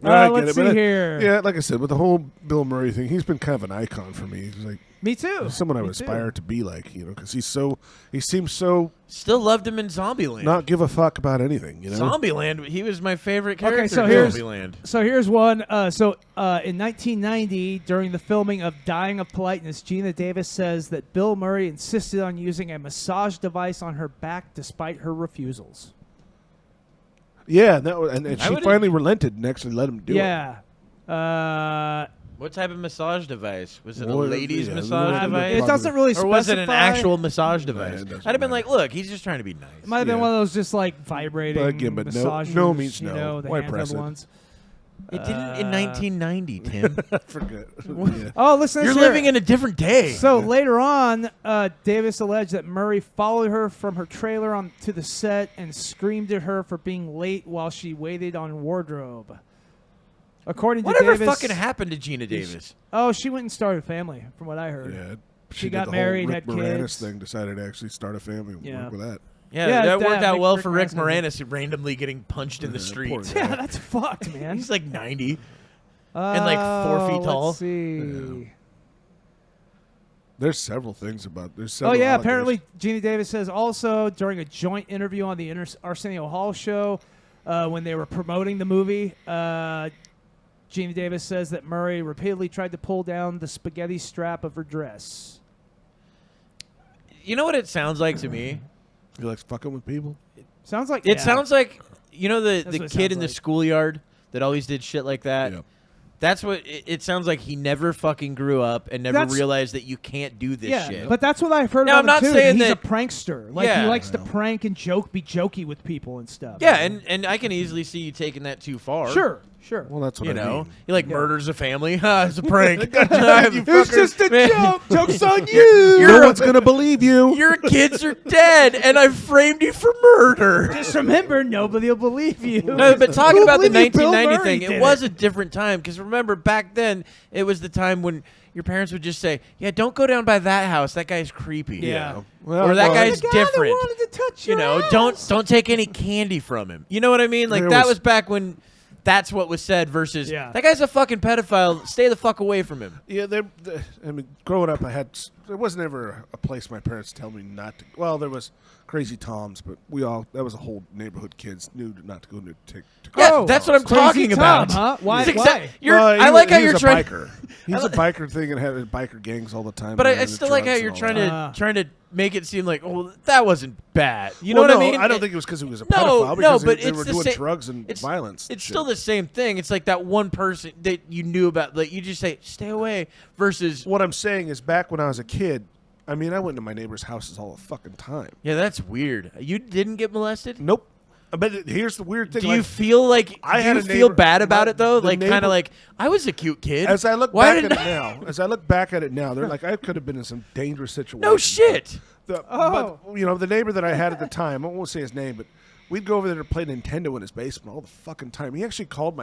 No, I get
let's
it,
see
but
here.
Yeah, like I said, with the whole Bill Murray thing, he's been kind of an icon for me. He's like
Me too.
someone I
Me
would
too.
aspire to be like, because he seems so
Still loved him in Zombieland.
not give a fuck about anything,
Zombieland, he was my favorite character.
Okay, so
in
here's
Zombieland.
here's one. In 1990, during the filming of Dying of Politeness, Gina Davis says that Bill Murray insisted on using a massage device on her back despite her refusals.
Yeah, and
I
she
would've-
finally relented and actually let him do it.
Yeah.
What type of massage device? Was it a
Well,
ladies'
yeah,
massage
it
device?
It doesn't really
Or
specify.
was it an actual massage device?
it doesn't
I'd have been
matter.
like, look, he's just trying to be nice.
It might have been
Yeah.
one of those just like vibrating
But again, but no-
massagers.
no means
you
no.
know, the
Why
handheld
press it?
ones.
It didn't in 1990, Tim.
I forget. Yeah.
Oh, listen.
You're living in a different day.
So later on, Davis alleged that Murray followed her from her trailer on to the set and screamed at her for being late while she waited on wardrobe. According to
Whatever
Davis,
fucking happened to Gina Davis?
oh, she went and started a family, from what I heard.
Yeah,
She
did
got
the
married,
whole Rick
had
Moranis
kids.
thing. Decided to actually start a family and
Yeah.
work with that.
Yeah,
Yeah,
that worked out
Rick-
well
Rick
for Rick
Moranis.
Moranis, randomly getting punched in the
Yeah,
street.
poor guy.
Yeah, that's fucked, man.
He's like 90. And, like, 4 feet tall.
Let's see.
Yeah. There's several things about. There's
Oh
several
yeah,
allegations.
apparently Gina Davis says also during a joint interview on the Arsenio Hall show when they were promoting the movie, Gina Davis says that Murray repeatedly tried to pull down the spaghetti strap of her dress.
You know what it sounds like to me?
He likes fucking with people.
Sounds like
It sounds like, you know, the
what it
kid in
sounds
the
like.
schoolyard that always did shit like that?
Yeah.
That's what it sounds like. He never fucking grew up and never
That's-
realized that you can't do this
yeah,
shit.
but that's what I've heard
Now,
about
I'm
him
not
too.
saying
He's
that-
a prankster. Like
Yeah.
he likes to prank and be jokey with people and stuff.
yeah, and I can easily see you taking that too far.
sure.
Well, that's what
You
I
know,
mean.
he like murders a family. Ha, it's a prank.
It's just a
Man.
joke. Joke's on you.
No one's gonna believe you.
Your kids are dead, and I framed you for murder.
Just remember, nobody will believe you.
No, but talking
Who
about the
believe you? Bill
1990
Murray
thing,
did
it was a different time. Because remember, back then, it was the time when your parents would just say, "Yeah, don't go down by that house. That guy's creepy."
Yeah.
Well,
Or that
well,
guy's
The guy that
different.
wanted to touch
You
your
know,
ass.
don't take any candy from him. You know what I mean? Like
There
that
was-
was back when that's what was said versus
Yeah.
that guy's a fucking pedophile. Stay the fuck away from him.
Yeah, I mean, growing up, there wasn't ever a place my parents tell me not to. Well, there was Crazy Tom's, but that was a whole neighborhood kids knew not to go to
Yeah,
Oh,
that's what I'm
Crazy
talking
Tom,
about.
huh? Why-
It's
why?
I like how
he
you're
was
trying.
a biker. He's a biker thing and had biker gangs all the time.
But
and
I
the
still like how
drugs
you're
and all
trying
that.
to make it seem like, oh, that wasn't bad. You know
Well,
what
no,
I mean?
I don't think it was because he was a
No,
pedophile.
no,
Because
but
they
it's
were
the
doing
same-
drugs and
it's-
violence.
It's
and
still
shit.
the same thing. It's like that one person that you knew about. Like you just say, stay away. Versus,
What I'm saying is, back when I was a kid, I mean, I went to my neighbors' houses all the fucking time.
yeah, that's weird. You didn't get molested.
Nope. But here's the weird thing.
Do you feel like
I
do
had
you
a
feel
neighbor-
bad about
my-
it though?
the
Like kind
neighbor-
of like I was a cute kid.
As I look
Why
back at
didn't
it now, they're like, I could have been in some dangerous situation.
No shit.
But you know, the neighbor that I had at the time, I won't say his name, but we'd go over there to play Nintendo in his basement all the fucking time. He actually called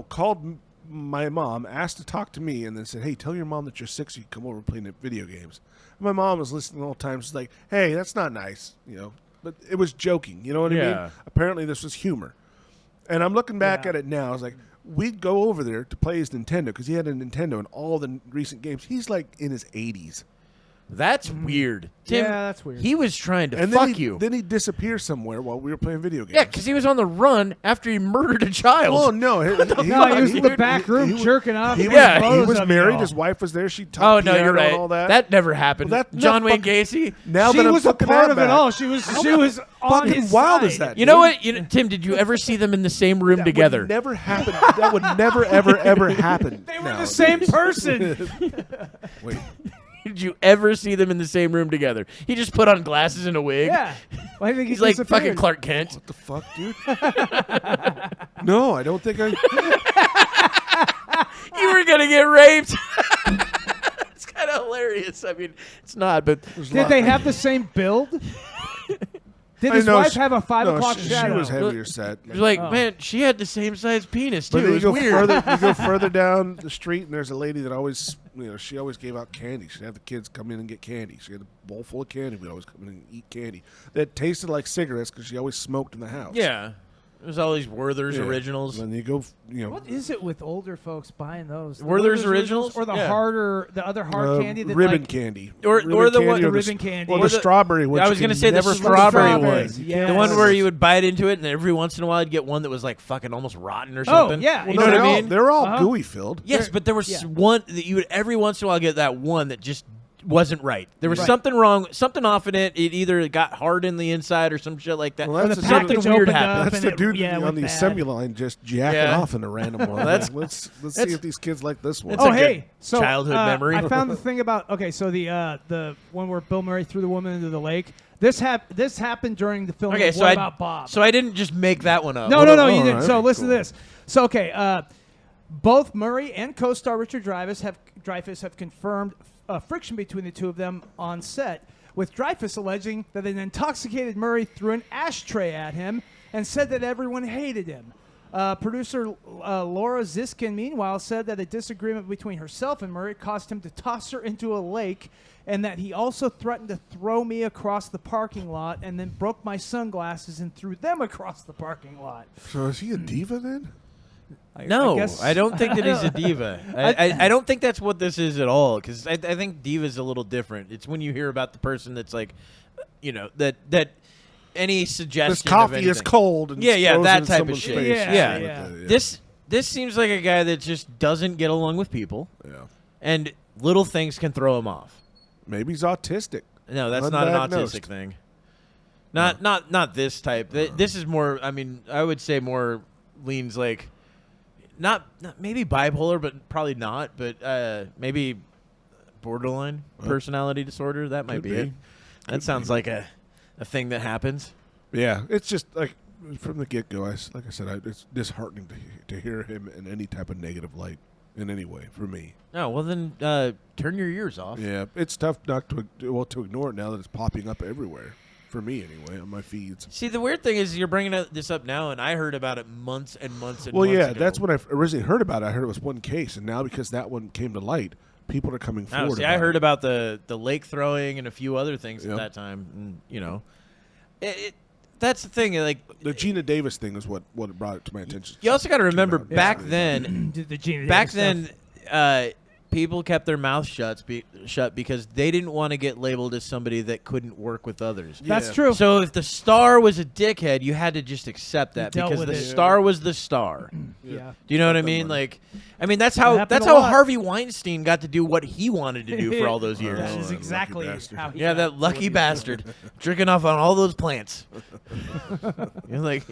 called my mom, asked to talk to me, and then said, "Hey, tell your mom that you're sick so you can come over and play video games." And my mom was listening all the time. She's like, "Hey, that's not nice," you know. But it was joking, you know what I
Yeah.
mean? Apparently, this was humor. And I'm looking back
Yeah.
at it now. I was like, we'd go over there to play his Nintendo because he had a Nintendo in all the recent games. He's like in his 80s.
That's weird. Tim,
Yeah, that's weird.
He was trying to
And
fuck
then
you.
Then he'd disappear somewhere while we were playing video games.
Yeah, because he was on the run after he murdered a child.
Oh no!
No, he was in the back room jerking off.
He
taking
was,
photos
he was
of you
married.
all.
His wife was there. She
Oh
taught
no,
piano
you're right.
and all that.
never happened.
Well,
John Wayne
fucking-
Gacy.
Now
She
that I'm
was a
looking
part
at
of it
that,
all. She was on
fucking
his
wild
side.
is that?
You know what? Tim, did you ever see them in the same room
That
together?
would never happen. That would never, ever, ever happen.
They were
nowadays.
the same person.
Wait,
Did you ever see them in the same room together? He just put on glasses and a wig.
Yeah. Well, I think he
He's like
disappeared.
fucking Clark Kent.
what the fuck, dude? No, I don't think I.
You were gonna get raped. It's kind of hilarious. I mean, it's not, but
Did they have the same build? Did his wife have a 5 o'clock
she
shadow?
was heavier set.
it's like,
Oh.
man, she had the same size penis too.
But
It
then
was
you go
weird.
further. You go further down the street, and there's a lady that always, she always gave out candy. She'd have the kids come in and get candy. She had a bowl full of candy. We'd always come in and eat candy that tasted like cigarettes because she always smoked in the house.
Yeah. There's all these Werther's originals.
And you go,
What is it with older folks buying those?
Werther's originals?
Or the other hard candy? That
ribbon candy.
Or the one,
the ribbon candy.
Or the strawberry one.
I was going to say the
never
strawberry one.
Yes.
The one where you would bite into it, and every once in a while you'd get one that was like fucking almost rotten or something.
Oh, yeah.
You know what I mean?
They're all gooey filled.
Yes, but there was one that you would every once in a while get that one that just wasn't right. There was something wrong, something off in it. It either got hard in the inside or some shit like that.
Well,
that's
something weird happened.
That's the dude on the assembly line just jacking off in a random one. Let's see if these kids like this one.
So
childhood memory.
I found the thing about so the one where Bill Murray threw the woman into the lake. This happened during the film.
Okay,
What About Bob?
So I didn't just make that one up.
No, you didn't. So listen to this. So both Murray and co-star Richard Dreyfuss have confirmed friction between the two of them on set, with Dreyfuss alleging that an intoxicated Murray threw an ashtray at him and said that everyone hated him. Producer Laura Ziskin, meanwhile, said that a disagreement between herself and Murray caused him to toss her into a lake, and that he also threatened to throw me across the parking lot and then broke my sunglasses and threw them across the parking lot.
So is he a diva then?
No, I don't think that he's a diva. I don't think that's what this is at all, because I think diva is a little different. It's when you hear about the person that's like, that any suggestion
this coffee
of anything.
is cold. And
that type of shit.
Yeah.
This seems like a guy that just doesn't get along with people.
Yeah.
And little things can throw him off.
Maybe he's autistic.
No, that's not an autistic thing. Not this type. This is more. I mean, I would say more leans like. Not maybe bipolar, but probably not. But maybe borderline personality disorder. That might be it. That sounds like a thing that happens.
Yeah, it's just like from the get-go. Like I said, it's disheartening to hear him in any type of negative light in any way for me.
Oh well, then turn your ears off.
Yeah, it's tough not to ignore it now that it's popping up everywhere. For me, anyway, on my feeds.
See, the weird thing is you're bringing this up now, and I heard about it months and months and months
ago. Well, yeah,
ago.
that's when I originally heard about it. I heard it was one case, and now because that one came to light, people are coming forward.
See, I heard about the lake throwing and a few other things at that time. And, that's the thing. Like
the Gina Davis thing is what brought it to my attention.
You also got to remember back then. People kept their mouths shut because they didn't want to get labeled as somebody that couldn't work with others.
That's true.
So if the star was a dickhead, you had to just accept that because the star was the star.
Yeah.
Do you know what I mean? Like, I mean that's how Harvey Weinstein got to do what he wanted to do for all those years.
That is exactly how he
that lucky bastard drinking off on all those plants. Like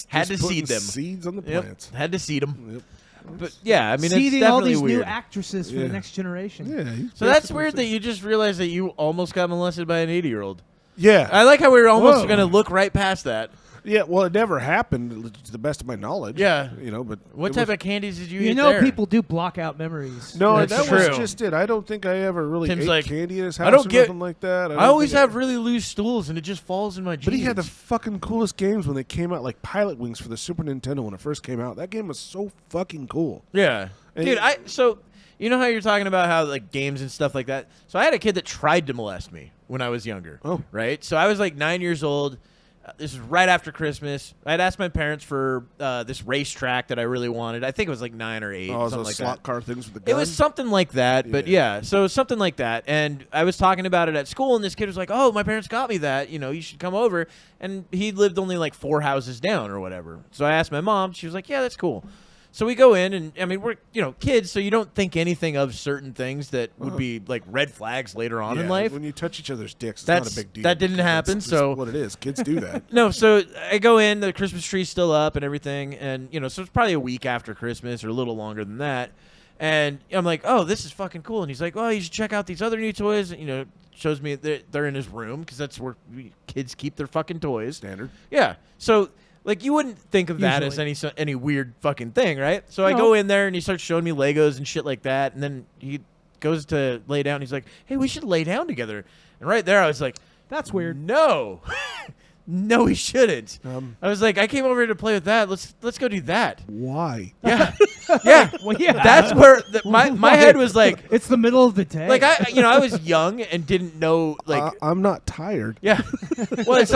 had to seed them.
Seeds on the plants.
Had to seed them.
Yep.
But yeah, I mean,
seeding
it's definitely
all these
weird.
new actresses for the next generation.
Yeah.
So that's weird that you just realized that you almost got molested by an 80-year-old.
Yeah.
I like how we were almost going to look right past that.
Yeah, well, it never happened, to the best of my knowledge.
Yeah.
But
what type of candies did you eat
You know,
there?
people do block out memories.
No,
That's
that
true.
was just it. I don't think I ever really
Tim's
ate
like,
candy at his house
I don't
or
get,
nothing like that.
I always have really loose stools, and it just falls in my jeans.
But he had the fucking coolest games when they came out, like Pilot Wings for the Super Nintendo when it first came out. That game was so fucking cool.
Yeah.
And
Dude, so you know how you're talking about how like games and stuff like that? So I had a kid that tried to molest me when I was younger.
Oh.
Right? So I was like 9 years old. This was right after Christmas. I'd asked my parents for this racetrack that I really wanted. I think it was like 9 or 8.
Oh,
something
those
like
slot
that.
car things with the gun?
It was something like that, but yeah, so something like that. And I was talking about it at school, and this kid was like, "Oh, my parents got me that. You should come over." And he lived only like 4 houses down or whatever. So I asked my mom. She was like, "Yeah, that's cool." So we go in, and I mean, we're kids, so you don't think anything of certain things that would be like red flags later on in life.
When you touch each other's dicks, it's
That's
not a big deal.
that didn't happen.
That's
so
what it is. Kids do that.
No, so I go in, the Christmas tree's still up and everything, and so it's probably a week after Christmas or a little longer than that. And I'm like, "Oh, this is fucking cool." And he's like, "Oh, you should check out these other new toys." And, shows me they're in his room because that's where kids keep their fucking toys.
Standard.
Yeah. So. Like, you wouldn't think of that as any weird fucking thing, right? So I go in there, and he starts showing me Legos and shit like that, and then he goes to lay down, and he's like, "Hey, we should lay down together." And right there, I was like,
"That's weird."
No. No, we shouldn't. I was like, "I came over here to play with that. Let's go do that."
Why?
Yeah. Yeah.
Well, yeah.
That's where my head was like,
it's the middle of the day.
Like, I was young and didn't know, like.
I'm not tired.
Yeah. Well, it's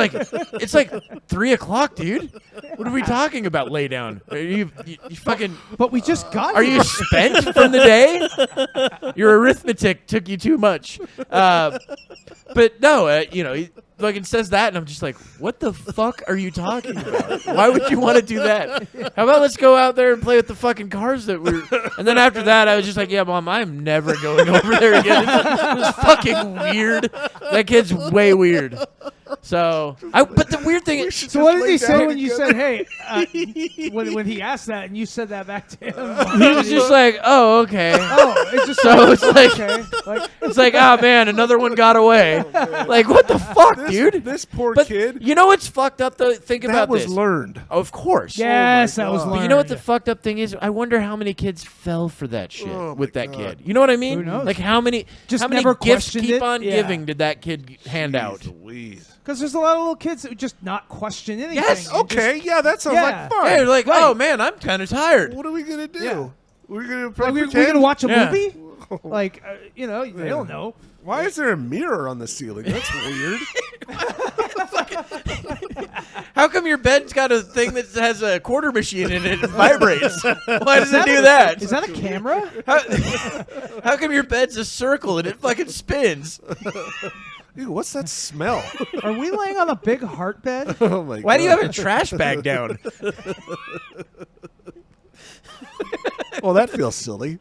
like 3 o'clock, dude. What are we talking about? Lay down. Are you fucking?
But we just got.
Are you spent from the day? Your arithmetic took you too much. But no, he fucking says that, and I'm just like, what the fuck are you talking about? Why would you want to do that? How about let's go out there and play with the fucking cars that we're. And then after that, I was just like, yeah, Mom, I'm never going over there again. It's fucking weird. That kid's way weird. So, but the weird thing is,
so what did he say when you said, "Hey"? When he asked that, and you said that back to him,
he was just like, "Oh, okay."
Oh, it's just
so it's like,
okay. Like,
it's like, oh man, another one got away. Like, what the fuck, dude?
This poor
But
kid.
you know what's fucked up though? Think
That
about
was
this.
learned.
Of course.
yes, that was
God.
learned.
But you know what the fucked up thing is? I wonder how many kids fell for that shit
Oh,
with
my
that
God.
kid. You know what I mean?
Who knows?
Like how many
never
gifts
questioned
keep
it?
on
Yeah.
giving did that kid hand out?
Louise.
Because there's a lot of little kids that would just not question anything.
Yes,
and
Okay, yeah, that sounds
Yeah.
like fun.
Hey, they're like,
Right.
oh man, I'm kind of tired.
What are we gonna do?
Yeah.
We're gonna
Like, we're
pretend?
gonna watch a
Yeah.
movie. Like they don't know.
Why is there a mirror on the ceiling? That's weird.
How come your bed's got a thing that has a quarter machine in it and vibrates? Why does it do that?
Is that a camera?
How come your bed's a circle and it fucking spins?
Ew, what's that smell?
Are we laying on a big heart bed?
Oh my
Why
God.
do you have a trash bag down?
Well, that feels silly.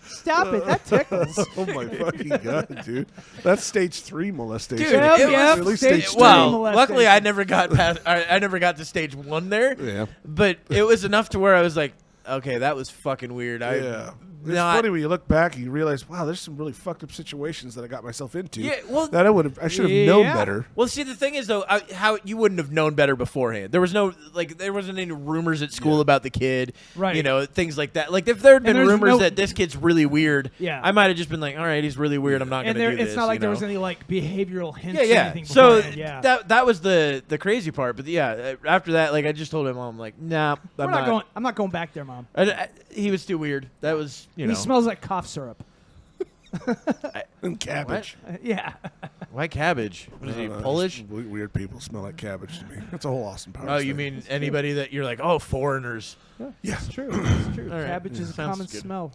Stop it! That tickles.
Oh my fucking God, dude. That's stage 3 molestation.
Dude,
Yep,
it
yep,
At least
stage
stage
three.
Well,
molestation.
luckily I never got past. I never got to stage 1 there.
Yeah.
But it was enough to where I was like, okay, that was fucking weird.
Yeah. It's funny when you look back and you realize, wow, there's some really fucked up situations that I got myself into.
Yeah, well,
that I should have known
Yeah.
better.
well, see, the thing is though, how you wouldn't have known better beforehand. There was no there wasn't any rumors at school about the kid,
Right.
You know, things like that. Like if there had been
there's
rumors
no-
that this kid's really weird,
Yeah.
I might have just been like, all right, he's really weird. I'm not going
And
to do
there,
this.
it's not like
you
there
know?
was any like behavioral hints.
Yeah,
Or
yeah.
anything
So
beforehand, yeah.
that was the crazy part. But yeah, after that, like I just told my mom, like, nah,
I'm not going. I'm not going back there, Mom.
He was too weird. That was, you know.
He smells like cough syrup.
And cabbage.
Yeah.
Why cabbage? What is he, Polish?
just Weird people smell like cabbage to me. That's a whole Austin Powers
Oh, you
thing.
mean anybody that you're like, oh, foreigners.
Yeah.
It's true. It's true.
All right.
Cabbage is a
Sounds
common
good.
smell.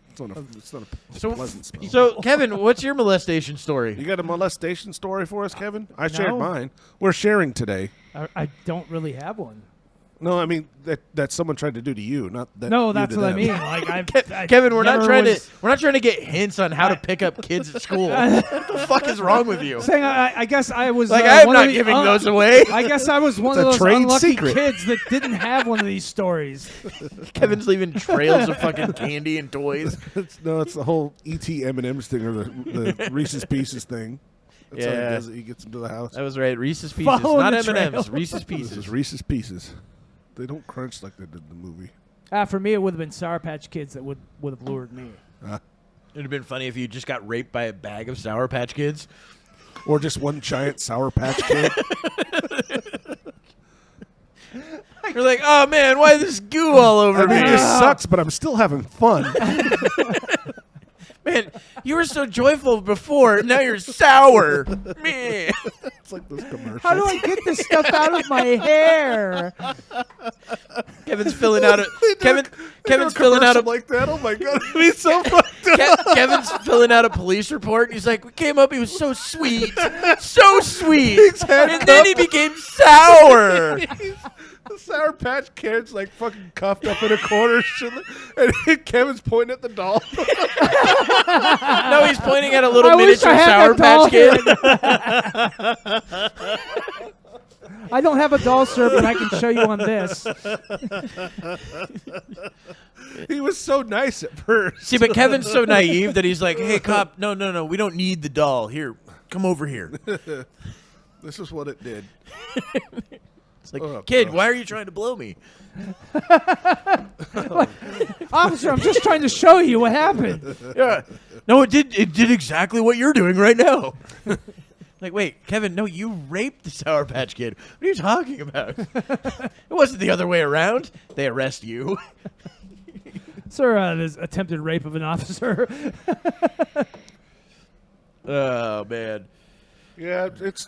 It's not a
So,
pleasant smell.
so Kevin, what's your molestation
You
story?
got a molestation story for us, Kevin? I shared
No.
mine. We're sharing today.
I don't really have one.
No, I mean that someone tried to do to you, not that.
No,
you
that's
to
what I
them.
mean. Like I
Kevin, we're not
never
trying
was
to get hints on how to pick up kids at school. What the fuck is wrong with you?
saying I guess I was
Like
I'm
I'm not giving those away.
I guess I was one
It's
of
a
those
trade
unlucky
secret.
kids that didn't have one of these stories.
Kevin's leaving trails of fucking candy and toys.
It's the whole E.T. M&M's thing or the Reese's Pieces thing. That's how he
Yeah.
does it. He gets them to the house.
That was right. Reese's Pieces,
Following
not
the
M&M's.
trail.
Reese's
This
Pieces.
is Reese's Pieces. They don't crunch like they did in the movie.
For me, it would have been Sour Patch Kids that would have lured me.
It'd have been funny if you just got raped by a bag of Sour Patch Kids.
Or just one giant Sour Patch Kid.
You're like, oh man, why is this goo all over
I mean,
me?
this sucks, but I'm still having fun.
Man, you were so joyful before, now you're sour. Meh.
It's like this commercial.
How do I get this stuff out of my hair?
Kevin's filling out a Kevin's
Kevin's
filling out a
like that. Oh my god, it'd be so fucked up.
Kevin's filling out a police report. And he's like, we came up. He was so sweet, so sweet, and then he became sour.
The Sour Patch Kid's like fucking cuffed up in a corner, and Kevin's pointing at the doll.
No, he's pointing at a little
I wish
miniature
I had
Sour
that
Patch
doll
Kid.
I don't have a doll, sir, but I can show you on this.
He was so nice at first.
See, but Kevin's so naive that he's like, hey, cop, no, we don't need the doll. Here, come over here.
This is what it did.
It's like,
Oh,
kid,
gosh.
why are you trying to blow me?
Officer, I'm just trying to show you what happened.
Yeah. No, it did exactly what you're doing right now. Like, wait, Kevin, no, you raped the Sour Patch Kid. What are you talking about? It wasn't the other way around. They arrest you.
Sir, there's attempted rape of an officer.
Oh, man.
Yeah, it's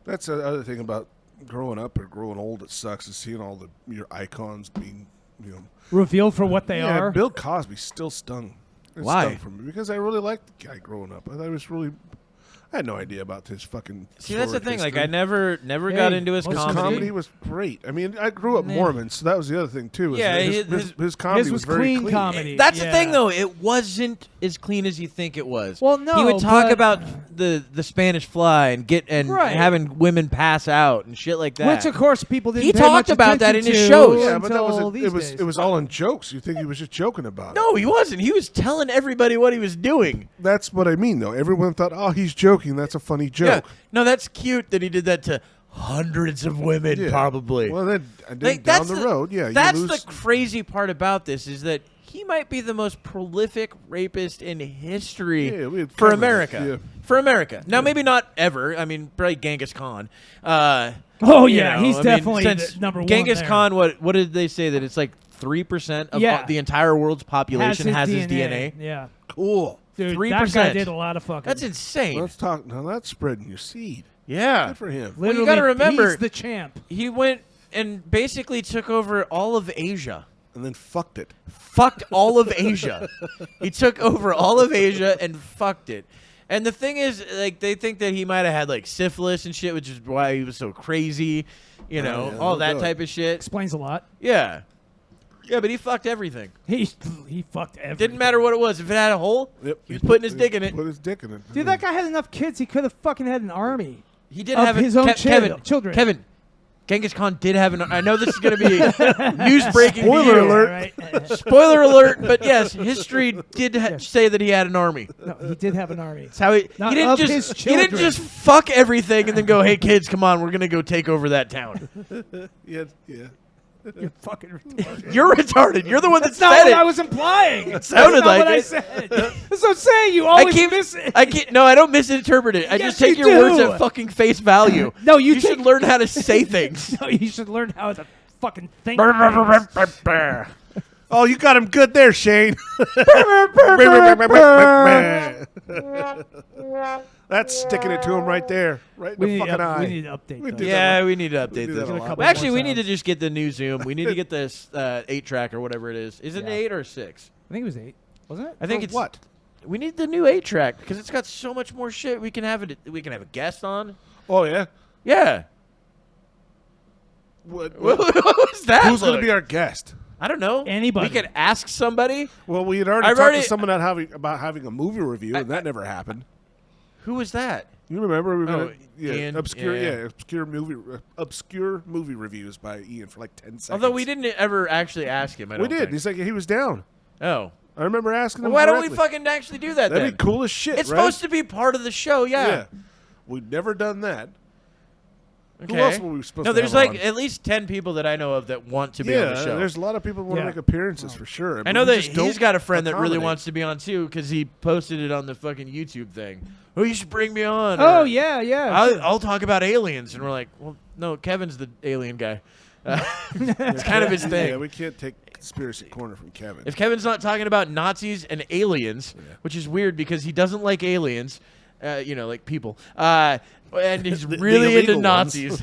That's the other thing about growing up or growing old. It sucks is seeing all your icons being,
revealed for what they are.
Bill Cosby still stung.
Why?
Stung for me because I really liked the guy growing up. I thought it was really. I had no idea about his fucking.
See, that's the thing.
history.
Like, I never got into his
His
comedy.
comedy was great. I mean, I grew up Mormon, so that was the other thing too.
Yeah,
his comedy
his was
very
clean comedy.
That's the
Yeah.
thing, though. It wasn't as clean as you think it was.
Well, no,
he would talk
but-
about the Spanish fly and
Right.
having women pass out and shit like that.
Which, of course, people didn't.
He
pay
talked
much
about that
attention
in his
to
shows.
Yeah, but that
until
was
these days.
it was all in jokes. You think he was just joking about it?
No, he wasn't. He was telling everybody what he was doing.
That's what I mean, though. Everyone thought, "Oh, he's joking. That's a funny joke."
Yeah. No, that's cute that he did that to hundreds of women,
Yeah.
probably.
Well, then
Like,
down the road, yeah,
That's
you lose.
the crazy part about this is that he might be the most prolific rapist in history
Yeah, we had
for
covered
America.
it, yeah.
For America. Now, maybe not ever. I mean, probably Genghis Khan.
Oh
You
yeah,
know,
he's
I mean,
definitely
since
the number one.
Genghis
there.
Khan, what did they say that it's like 3% of
Yeah.
the entire world's population has his DNA?
Yeah,
Cool.
dude,
3%.
that guy did a lot of fucking.
That's insane.
Let's talk. Now that's spreading your seed.
Yeah.
Good for him.
Well, you
Literally,
gotta remember-
he's the champ.
He went and basically took over all of Asia.
And then fucked it.
Fucked all of Asia. He took over all of Asia and fucked it. And the thing is, like, they think that he might have had like syphilis and shit, which is why he was so crazy. You know,
yeah,
all that
no doubt.
type of shit.
Explains a lot.
Yeah. Yeah, but he fucked everything.
He fucked everything.
Didn't matter what it was. If it had a hole,
Yep.
he was putting his dick in it.
Put his dick in it.
Dude, that guy had enough kids. He could have fucking had an army.
He did
Of
have
his own
Kevin.
children.
Kevin. Genghis Khan did have an. I know this is going to be news breaking.
Spoiler alert.
Right?
Spoiler alert! But yes, history did say that he had an army.
No, he did have an army.
That's how he
Not
didn't
of
just
his
he didn't
children.
just fuck everything and then go, "Hey kids, come on, we're gonna go take over that town."
Yeah.
You're fucking retarded.
You're retarded. You're the one that
That's not
said
what
it.
I was implying. It
sounded
not
like
what I
it.
said. That's what I'm saying. You always miss it.
I can't. No, I don't misinterpret it. I
Yes,
just take
you
your words
do.
at fucking face value.
No, you
should
take-
learn how to say things.
No, you should learn how to fucking think.
Oh, you got him good there, Shane. That's sticking it to him right there, right in
We
the
need,
fucking eye.
we need to update.
We
those.
did
Yeah, we need to
We
update
do
this.
that a lot.
couple
Actually,
more
we need to
sounds.
just get the new Zoom. We need to get this 8-track or whatever it is. Is it an
Yeah.
8 or 6?
I think it was 8, wasn't it?
I think
For
it's
what?
We need the new 8-track because it's got so much more shit. We can have it. We can have a guest on.
Oh yeah.
Yeah.
What,
What was that?
who's going to
look?
be our guest?
I don't know.
Anybody.
We could ask somebody.
Well, we had already
I've
talked
already-
to someone about having a movie review, and that never happened.
Who was that?
You remember? We were
Oh,
gonna, yeah,
Ian,
obscure,
yeah.
obscure movie reviews by Ian for like 10 seconds.
Although we didn't ever actually ask him. I
We
don't
did.
think.
He's like, he was down.
Oh.
I remember asking him.
Well, why don't we
directly.
fucking actually do that
That'd
then?
be cool as shit.
It's
right?
supposed to be part of the show. Yeah.
We've never done that.
Okay.
Who else were we supposed
No,
to
there's
have
like
on?
at least 10 people that I know of that want to be on the show.
there's a lot of people who want to
Yeah.
make appearances for sure.
I
but
know
we
that
just
he's
don't
got a friend that really
accommodate.
wants to be on too because he posted it on the fucking YouTube thing. Oh, you should bring me on.
Oh
or,
yeah, yeah.
I'll talk about aliens, and we're like, well, no, Kevin's the alien guy. It's kind of his thing.
Yeah, we can't take conspiracy corner from Kevin.
If Kevin's not talking about Nazis and aliens, which is weird because he doesn't like aliens, like people, and he's really into
illegal ones.
Nazis.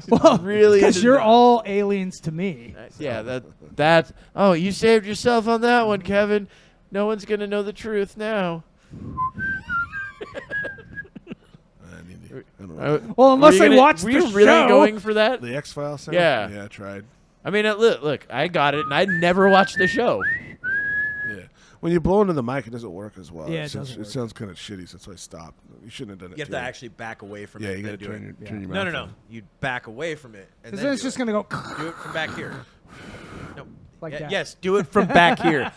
Well,
really
because
into
you're
that.
all aliens to me.
Yeah, that. Oh, you saved yourself on that one, Kevin. No one's gonna know the truth now.
I don't know.
Well, unless they watch
were
the
you really
show.
going for that?
The X-Files sound?
Yeah.
Yeah, I tried.
I mean, look, I got it, and I never watched the show.
Yeah. When you blow into the mic, it doesn't work as well.
Yeah, it
it sounds,
doesn't work.
sounds kind of shitty, so that's why I stopped. You shouldn't have done it.
You have
too
to
long.
actually back away from
Yeah,
it.
you
and
got to
then do it.
turn your
No,
mouth
no, no.
on.
You back away from it. And
Because
then
then it's
do
just
it.
gonna go
Do it from back here. No.
like
Yeah,
that.
yes, do it from back here.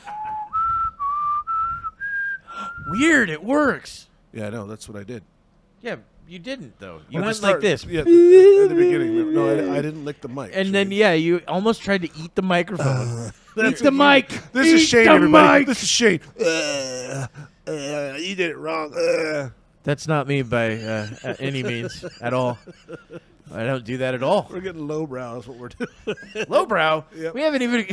Weird, it works.
Yeah, I know. That's what I did.
Yeah, you didn't though. You
At the
went
start-
like this,
Yeah, at the beginning. No, I didn't lick the mic.
and then you almost tried to eat the microphone.
Eat the mic.
This is
Eat
Shane,
the
everybody.
mic.
This is Shane. You did it wrong.
That's not me by any means at all. I don't do that at all.
We're getting lowbrow is what we're doing.
Lowbrow.
Yep.
We haven't even.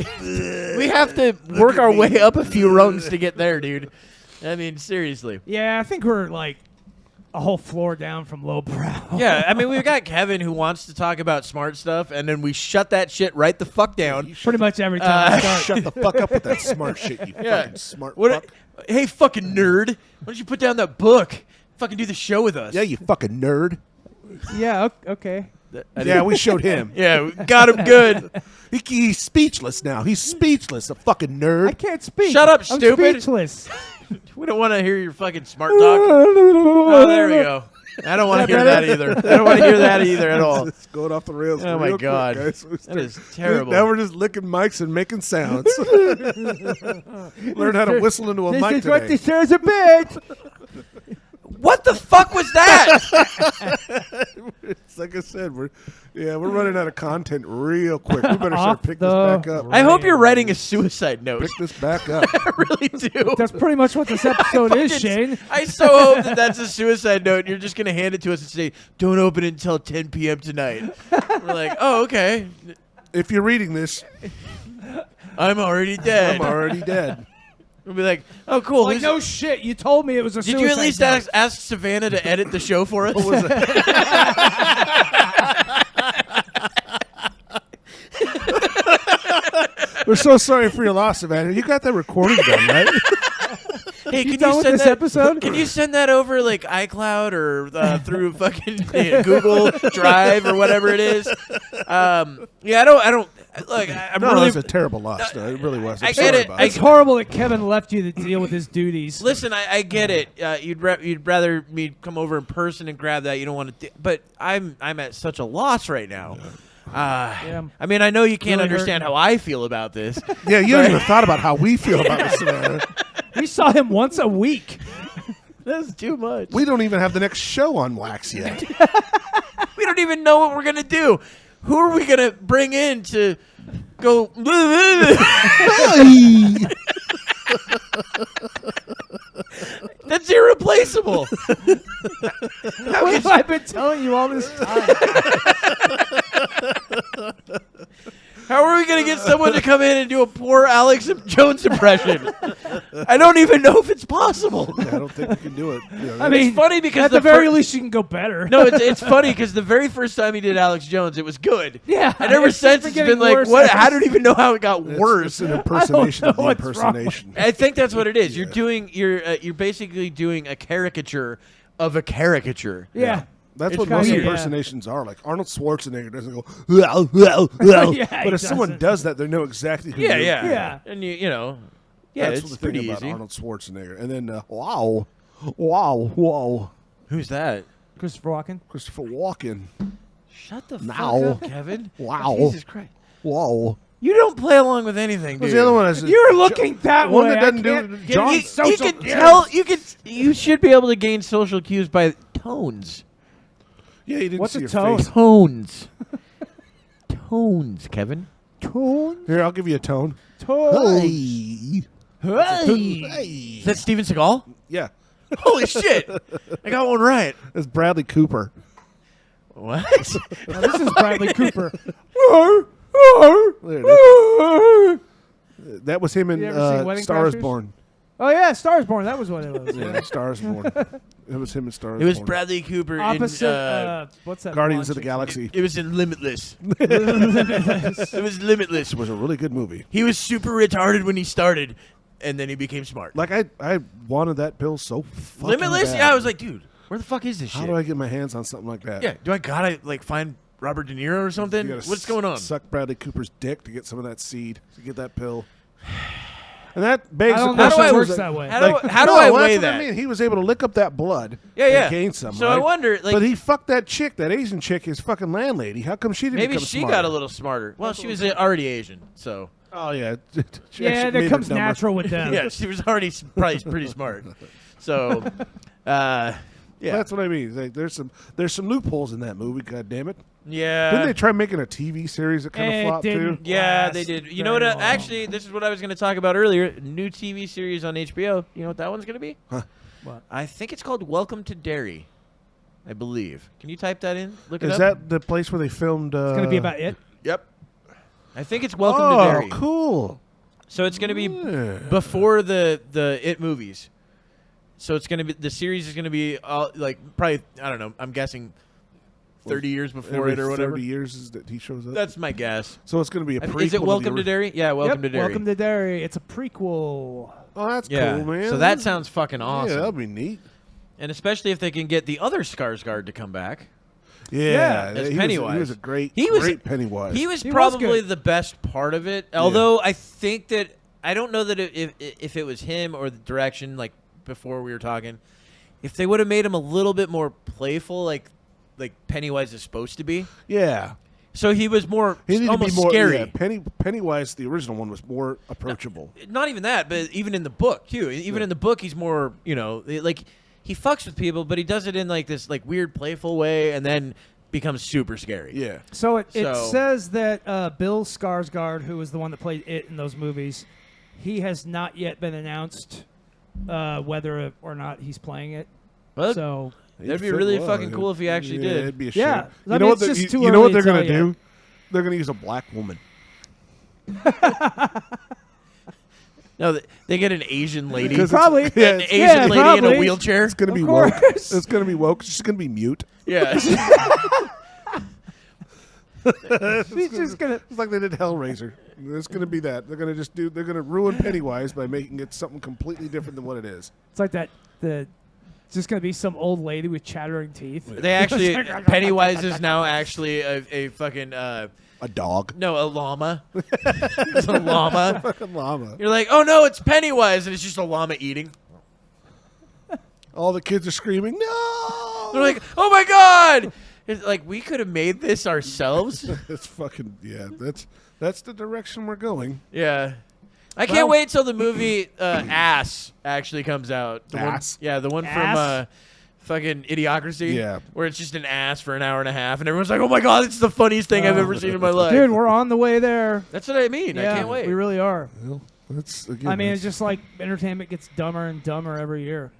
We have to work our way up a few rungs to get there, dude. I mean, seriously.
Yeah, I think we're like a whole floor down from lowbrow.
Yeah, I mean, we've got Kevin who wants to talk about smart stuff, and then we shut that shit right the fuck down.
Pretty much every time I start.
Shut the fuck up with that smart shit, you fucking smart fuck.
Hey, fucking nerd. Why don't you put down that book? Fucking do the show with us.
Yeah, you fucking nerd.
Yeah, okay.
Yeah, we showed him.
Yeah, we got him good.
He's speechless now. He's speechless, a fucking nerd.
I can't speak.
Shut up,
I'm
stupid.
speechless.
We don't want to hear your fucking smart talk. Oh, there we go. I don't want to hear that either. I don't want to hear that either at all.
It's going off the rails.
Oh, my
real
God.
Quick, guys.
That is terrible.
Now we're just licking mics and making sounds. Learn how to whistle into a mic
This is
today.
what this is a bit.
What the fuck was that?
It's like I said, we're running out of content real quick. We better start picking this back up.
I hope you're writing a suicide note.
Pick this back up.
I really do.
That's pretty much what this episode is, Shane.
I so hope that that's a suicide note and you're just going to hand it to us and say, don't open it until 10 p.m. tonight. We're like, oh, okay.
If you're reading this,
I'm already dead.
I'm already dead.
We'll be like, oh, cool.
Like, no shit. You told me it was a
Did
suicide
you at least
note.
ask Savannah to edit the show for us?
What was it? We're so sorry for your loss, Savannah. You got that recording done, right?
Hey,
You
can
done
you
with
send
this
that
episode?
Can you send that over like iCloud or through fucking Google Drive or whatever it is? Yeah, I don't. Look, I'm
No,
really.
it was a terrible loss. No, it really was.
I
I'm
get
sorry
it.
about
It's horrible that Kevin left you to deal with his duties.
Listen, I get it. You'd rather me come over in person and grab that. You don't want to, but I'm at such a loss right now.
Yeah.
I mean, I know you can't
Really
understand how I feel about this.
Yeah, you haven't even thought about how we feel about this, Savannah.
We saw him once a week.
That's too much.
We don't even have the next show on wax yet.
We don't even know what we're gonna do. Who are we gonna bring in to go? That's irreplaceable.
What have I been telling you all this time?
How are we going to get someone to come in and do a poor Alex Jones impression? I don't even know if it's possible.
Yeah, I don't think we can do it. You know,
I mean,
It's funny because
at the very least, you can go better.
No, it's funny because the very first time he did Alex Jones, it was good.
Yeah.
And ever since it's been like,
worse.
what? I don't even know how it got
it's
worse.
an impersonation
know
of the
what's wrong with
impersonation.
I think that's what it is.
Yeah.
You're basically doing a caricature of a caricature.
Yeah.
That's
It's
what most
weird.
impersonations are. Like Arnold Schwarzenegger doesn't go, well, well, well.
Yeah,
But
he
if someone
doesn't.
does that, they know exactly who
Yeah,
you're-
yeah,
Yeah.
And you know, yeah,
That's
it's
the thing
pretty
about
easy.
Arnold Schwarzenegger. And then, wow.
Who's that?
Christopher Walken.
Christopher Walken.
Shut the
Now.
fuck up, Kevin.
Wow.
Jesus Christ.
Wow.
You don't play along with anything,
What's
dude.
the other one? Is
You're looking that
one
way.
that doesn't
I
do
can't get
John-
any
You
social
can
cues.
tell. You should be able to gain social cues by tones.
Yeah, you didn't
What's
see
a
your
tone?
face.
Tones. Tones, Kevin.
Tone.
Here, I'll give you a tone.
Tone.
Hey.
Is that Steven Seagal?
Yeah,
Holy shit! I got one right.
that's Bradley Cooper.
What?
Now, this is Bradley Cooper.
There it is. That was him in
You ever seen Wedding
Star is
Crashers?
Born.
Oh yeah, Stars Born. That was what it was.
Yeah, Star is Born. It was him in Star is
It was
Born.
Bradley Cooper
Opposite. What's that?
Guardians of the
blonde
Galaxy.
It was in Limitless.
chick?
It was Limitless.
It was a really good movie.
He was super retarded when he started, and then he became smart.
Like I wanted that pill so fucking
Limitless?
bad.
Yeah, I was like, dude, where the fuck is this
How
shit?
do I get my hands on something like that?
Yeah, do I gotta like find Robert De Niro or something?
You gotta
What's going on?
Suck Bradley Cooper's dick to get some of that seed to get that pill. And that begs
I
the
don't know
question.
if it
I-
works
like-
that way.
How do
like,
how do
no,
I
well,
weigh
that's what
that?
I mean. He was able to lick up that blood
Yeah,
and
yeah.
gain some.
So
right?
I wonder, like,
but he fucked that chick, that Asian chick, his fucking landlady. How come she didn't
maybe
become
she
smarter?
got a little smarter. Well, she was already Asian, so
Oh, yeah. She
Yeah,
actually
that
made
comes
it dumber.
natural with them.
yeah, she was already probably pretty smart. So, yeah,
That's what I mean. Like, there's some loopholes in that movie, God damn it.
yeah.
Didn't they try making a TV series that kind of
It
flopped too?
didn't.
Yeah,
last
they did. You know what?
very long.
Actually, this is what I was going to talk about earlier. New TV series on HBO. You know what that one's going to be?
Huh.
What?
I think it's called Welcome to Derry. I believe. Can you type that in? Look it
Is
up.
that the place where they filmed?
It's gonna be about it.
Yep. I think it's Welcome
oh,
to Derry.
cool.
So it's going to be
Yeah.
before the It movies. So it's gonna be the series is gonna be like probably I don't know. I'm guessing 30 years before it or whatever.
30 years is that he shows up.
That's my guess.
So it's going to be a prequel.
Is it Welcome to Derry? Yeah, Welcome to Derry.
Welcome to Derry. It's a prequel.
Oh, that's cool, man.
So that sounds fucking awesome.
Yeah, that'd be neat.
And especially if they can get the other Skarsgård to come back.
Yeah,
as
he
Pennywise.
he was a great Pennywise.
He was
He was
probably
good.
the best part of it. Although I think that I don't know that if it was him or the direction, like before we were talking, if they would have made him a little bit more playful, like Pennywise is supposed to be.
Yeah.
So he was more
He needed
almost
to be more
scary.
Yeah, Pennywise, the original one, was more approachable.
Not even that, but even in the book too. Even in the book, he's more like he fucks with people, but he does it in like this like weird, playful way, and then becomes super scary.
Yeah.
So it says that Bill Skarsgård, who was the one that played it in those movies, he has not yet been announced whether or not he's playing it.
Well,
so
that'd be really fucking cool if he actually did.
It'd be a shame.
Yeah.
You know what? You know what they're gonna do? They're gonna use a black woman.
No, they get an Asian lady.
Probably.
An
Yeah,
Asian lady in
probably.
a wheelchair.
It's gonna be
Of
woke.
course.
It's gonna be woke. She's gonna be mute.
Yeah.
He's just gonna.
It's like they did Hellraiser. It's gonna be that. They're gonna ruin Pennywise by making it something completely different than what it is.
It's like that. It's just gonna be some old lady with chattering teeth.
They actually Pennywise is now actually a fucking
A dog.
no, a llama. It's a llama.
Fucking llama.
You're like, oh no, it's Pennywise, and it's just a llama eating.
All the kids are screaming, no!
They're like, oh my god! It's like we could have made this ourselves.
It's fucking, yeah, that's the direction we're going.
Yeah. I can't wait till the movie Ass actually comes out.
Ass?
The one
Ass?
from fucking Idiocracy.
Yeah.
Where it's just an ass for an hour and a half, and everyone's like, oh my god, it's the funniest thing I've ever seen in my life.
Dude, we're on the way there.
That's what I mean.
Yeah,
I can't wait.
We really are.
Well, that's, again,
I mean,
that's-
it's just like entertainment gets dumber and dumber every year.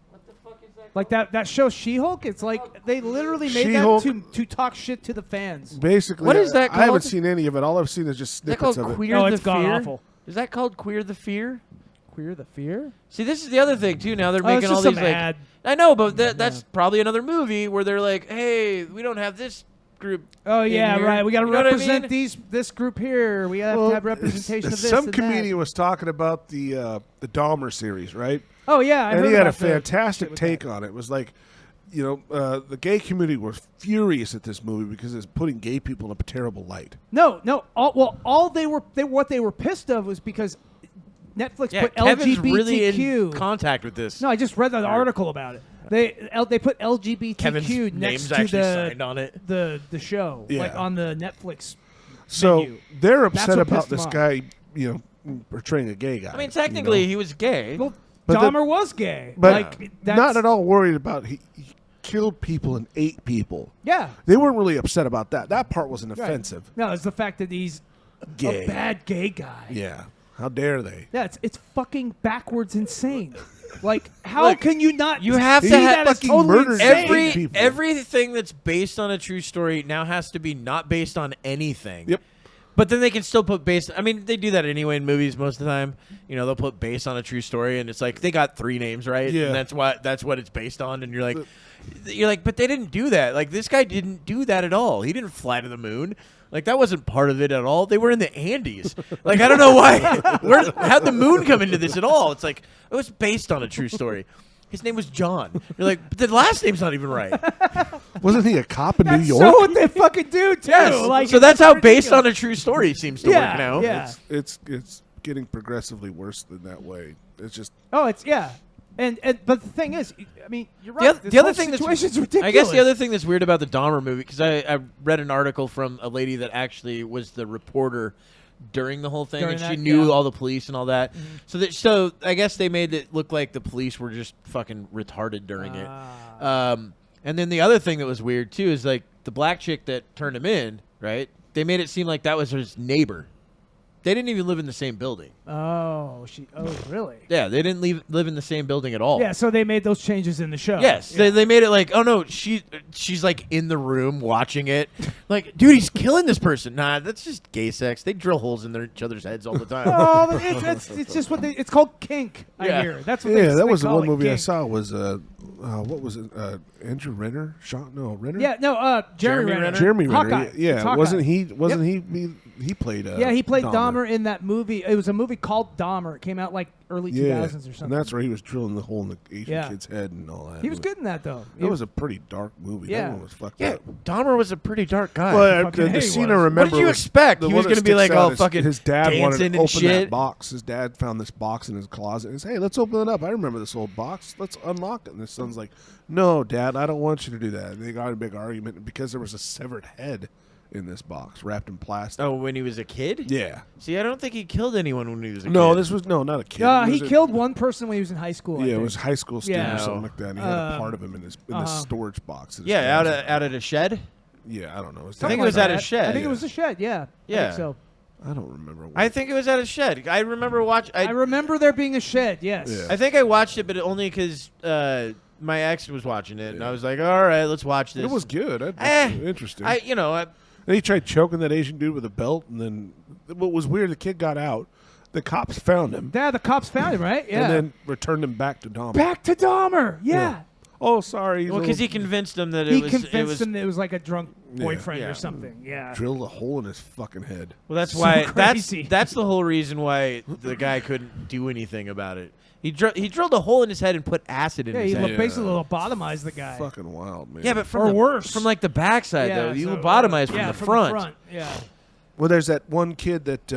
What the fuck is that?
Like that show She-Hulk, it's like they literally made
She-Hulk-
that to talk shit to the fans.
basically,
What is that
I haven't
called?
seen any of it. All I've seen is just
Is that
snippets
called
of it.
Queer
No,
the
it's gone
Fear?
awful.
Is that called Queer the Fear?
Queer the Fear?
See, this is the other thing too. Now they're
Oh, it's
making all
just
these
some
like
ad.
I know, but that's probably another movie where they're like, "Hey, we don't have this group."
Oh
in
yeah,
here."
right. We got to
You know what I
represent
mean?
this group here. We have to have representation of this.
Some
and
comedian
that.
was talking about the Dahmer series, right?
Oh yeah, I
And
heard
he had a
about the
fantastic
shit with
take
that.
on it. It was like, the gay community was furious at this movie because it's putting gay people in a terrible light.
No. What they were pissed of was because Netflix
Yeah,
put
Kevin's
LGBTQ.
really in contact with this.
No, I just read the article about it. They put LGBTQ
Kevin's
next
name's
to
actually signed on it.
the show,
Yeah.
like on the Netflix.
So
menu.
they're
That's
upset
what
about
pissed them
this
off.
guy, portraying a gay guy.
I mean, technically,
you know?
he was gay.
Well,
But
Dahmer was gay,
but
like that's,
not at all worried about he killed people and ate people.
Yeah,
They weren't really upset about that. That part wasn't
right.
offensive.
No, it's the fact that he's
Gay.
a bad gay guy.
Yeah. How dare they?
Yeah, it's fucking backwards insane. Like, how
Look,
can you not?
you have
see
to
that as
fucking
totally
murdered
insane?
people.
Everything that's based on a true story now has to be not based on anything.
Yep.
But then they can still put based. I mean, they do that anyway in movies most of the time. They'll put based on a true story, and it's like they got 3 names right,
Yeah.
and that's what it's based on. And you're like, but they didn't do that. Like this guy didn't do that at all. He didn't fly to the moon. Like that wasn't part of it at all. They were in the Andes. Like I don't know why. How'd the moon come into this at all? It's like it was based on a true story. His name was John. You're like, but the last name's not even right.
Wasn't he a cop in New
That's
York?
so what they fucking do too.
Yes.
Like,
So
it's
that's how
ridiculous.
based on a true story seems to
Yeah,
work now.
yeah.
It's getting progressively worse than that way. It's just
Oh, it's yeah. And but the thing is, I mean, you're
The
right.
oth- the other thing
situation's
that's
ridiculous.
I guess the other thing that's weird about the Dahmer movie, because I read an article from a lady that actually was the reporter during the whole thing,
During
and
that,
she knew
yeah.
all the police and all that. So I guess they made it look like the police were just fucking retarded during it. And then the other thing that was weird too is like the black chick that turned him in, right? They made it seem like that was his neighbor. They didn't even live in the same building.
Oh, really?
Yeah, they didn't live in the same building at all.
Yeah, so they made those changes in the show.
Yes,
Yeah.
they made it like, oh no, she's like in the room watching it, like, dude, he's killing this person. Nah, that's just gay sex. They drill holes in each other's heads all the time.
Oh, it's just what it's called kink. I hear. That's what
that was the
call
one
it,
movie I
kink.
saw was what was it? Andrew Renner? Renner?
Yeah, no, Jeremy Renner.
Jeremy Renner.
Hawkeye.
Yeah,
It's Hawkeye.
wasn't he played
Yeah, he played Dahmer in that movie. It was a movie called Dahmer. It came out like early 2000s or something.
And that's where he was drilling the hole in the Asian
Yeah.
kid's head and all that.
He was good in that though.
That was a pretty dark movie.
Yeah.
That one was fucked
Yeah,
up.
Dahmer was a pretty dark guy.
Well,
Fucking
the
he
scene
was.
I
What
remember.
did you
was
expect?
the
He
one
was
that
gonna be like,
sticks out
oh,
is
fucking
his dad wanted
dancing
to
and
open
shit.
that box. His dad found this box in his closet and says, "Hey, let's open it up. I remember this old box. Let's unlock it." And his son's like, "No, Dad, I don't want you to do that." And they got in a big argument because there was a severed head in this box wrapped in plastic.
Oh, when he was a kid?
Yeah.
See, I don't think he killed anyone when he was a kid.
No, this was not a kid. It
He
was
killed one person when he was in high school. I
Yeah, it
think.
was high school student
Yeah.
or something like that. And he had a part of him in this storage box. that his
Yeah,
dad
out at a shed.
Yeah, I don't know.
I think it was at a shed.
I think it was a shed. Yeah.
Yeah.
I think so.
I don't remember.
I think it was at a shed. I remember watching.
I remember there being a shed. Yes.
Yeah.
I think I watched it, but only because my ex was watching it, and I was like, "All right, let's watch this."
It was good. Interesting. And he tried choking that Asian dude with a belt, and then what was weird, the kid got out. The cops found him.
Yeah, the cops found him, right? Yeah.
And then returned him back to Dahmer.
Back to Dahmer. Yeah.
Oh, sorry.
Well, because he convinced them that
He
it was.
convinced him that it was like a drunk boyfriend
Yeah.
or something. Yeah.
drilled a hole in his fucking head.
Well, that's
So
why.
crazy.
That's the whole reason why the guy couldn't do anything about it. He drilled a hole in his head and put acid in
Yeah,
his
he
head.
basically lobotomized the guy.
Fucking wild, man.
Yeah, but
Or worse.
from like the backside
Yeah,
though, you
so,
lobotomized from
yeah,
the front.
Yeah.
Well, there's that one kid that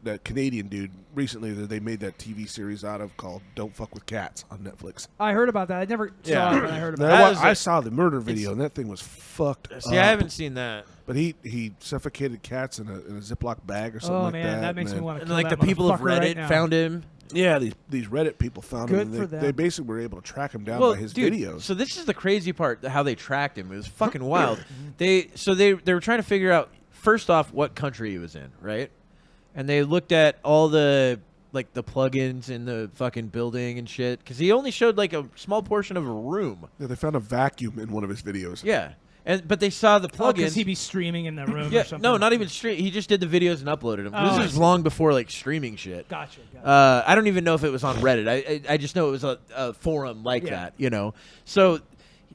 that Canadian dude recently that they made that TV series out of called "Don't Fuck with Cats" on Netflix.
I heard about that. I never saw it, but I heard about
Now,
it.
I saw the murder video, and that thing was fucked up.
See, I haven't seen that.
But he suffocated cats in a Ziploc bag or something
Oh
like
man,
that.
that makes me
and
want to
And
kill
like
that
the people of
motherfucker
Reddit
right now.
found him.
Yeah, these Reddit people found
Good
him.
for
And
them.
they basically were able to track him down
Well,
by his
dude,
videos.
so this is the crazy part, how they tracked him. It was fucking wild. They were trying to figure out first off what country he was in, right? And they looked at all the like the plugins in the fucking building and shit because he only showed like a small portion of a room.
Yeah, they found a vacuum in one of his videos.
Yeah, but they saw the
Oh,
plugins.
because he'd be streaming in the room
Yeah,
or something.
no, not even stream. He just did the videos and uploaded them.
Oh, I
This is
see.
long before like streaming shit.
Gotcha.
I don't even know if it was on Reddit. I just know it was a forum like
Yeah.
that, you know. So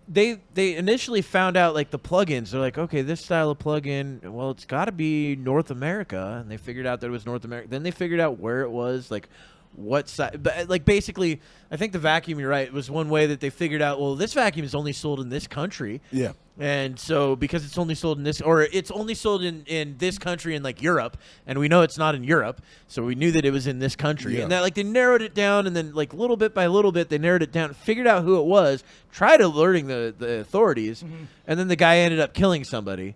they initially found out like the plugins. They're like, okay, this style of plugin, well, it's got to be North America, and they figured out that it was North America. Then they figured out where it was, like what side. But like basically, I think the vacuum. You're right. It was one way that they figured out. Well, this vacuum is only sold in this country.
Yeah.
And so because it's only sold in this, or it's only sold in this country in like Europe, and we know it's not in Europe, so we knew that it was in this country.
Yeah.
And that like they narrowed it down, and then like little bit by little bit they narrowed it down, figured out who it was, tried alerting the authorities, and then the guy ended up killing somebody.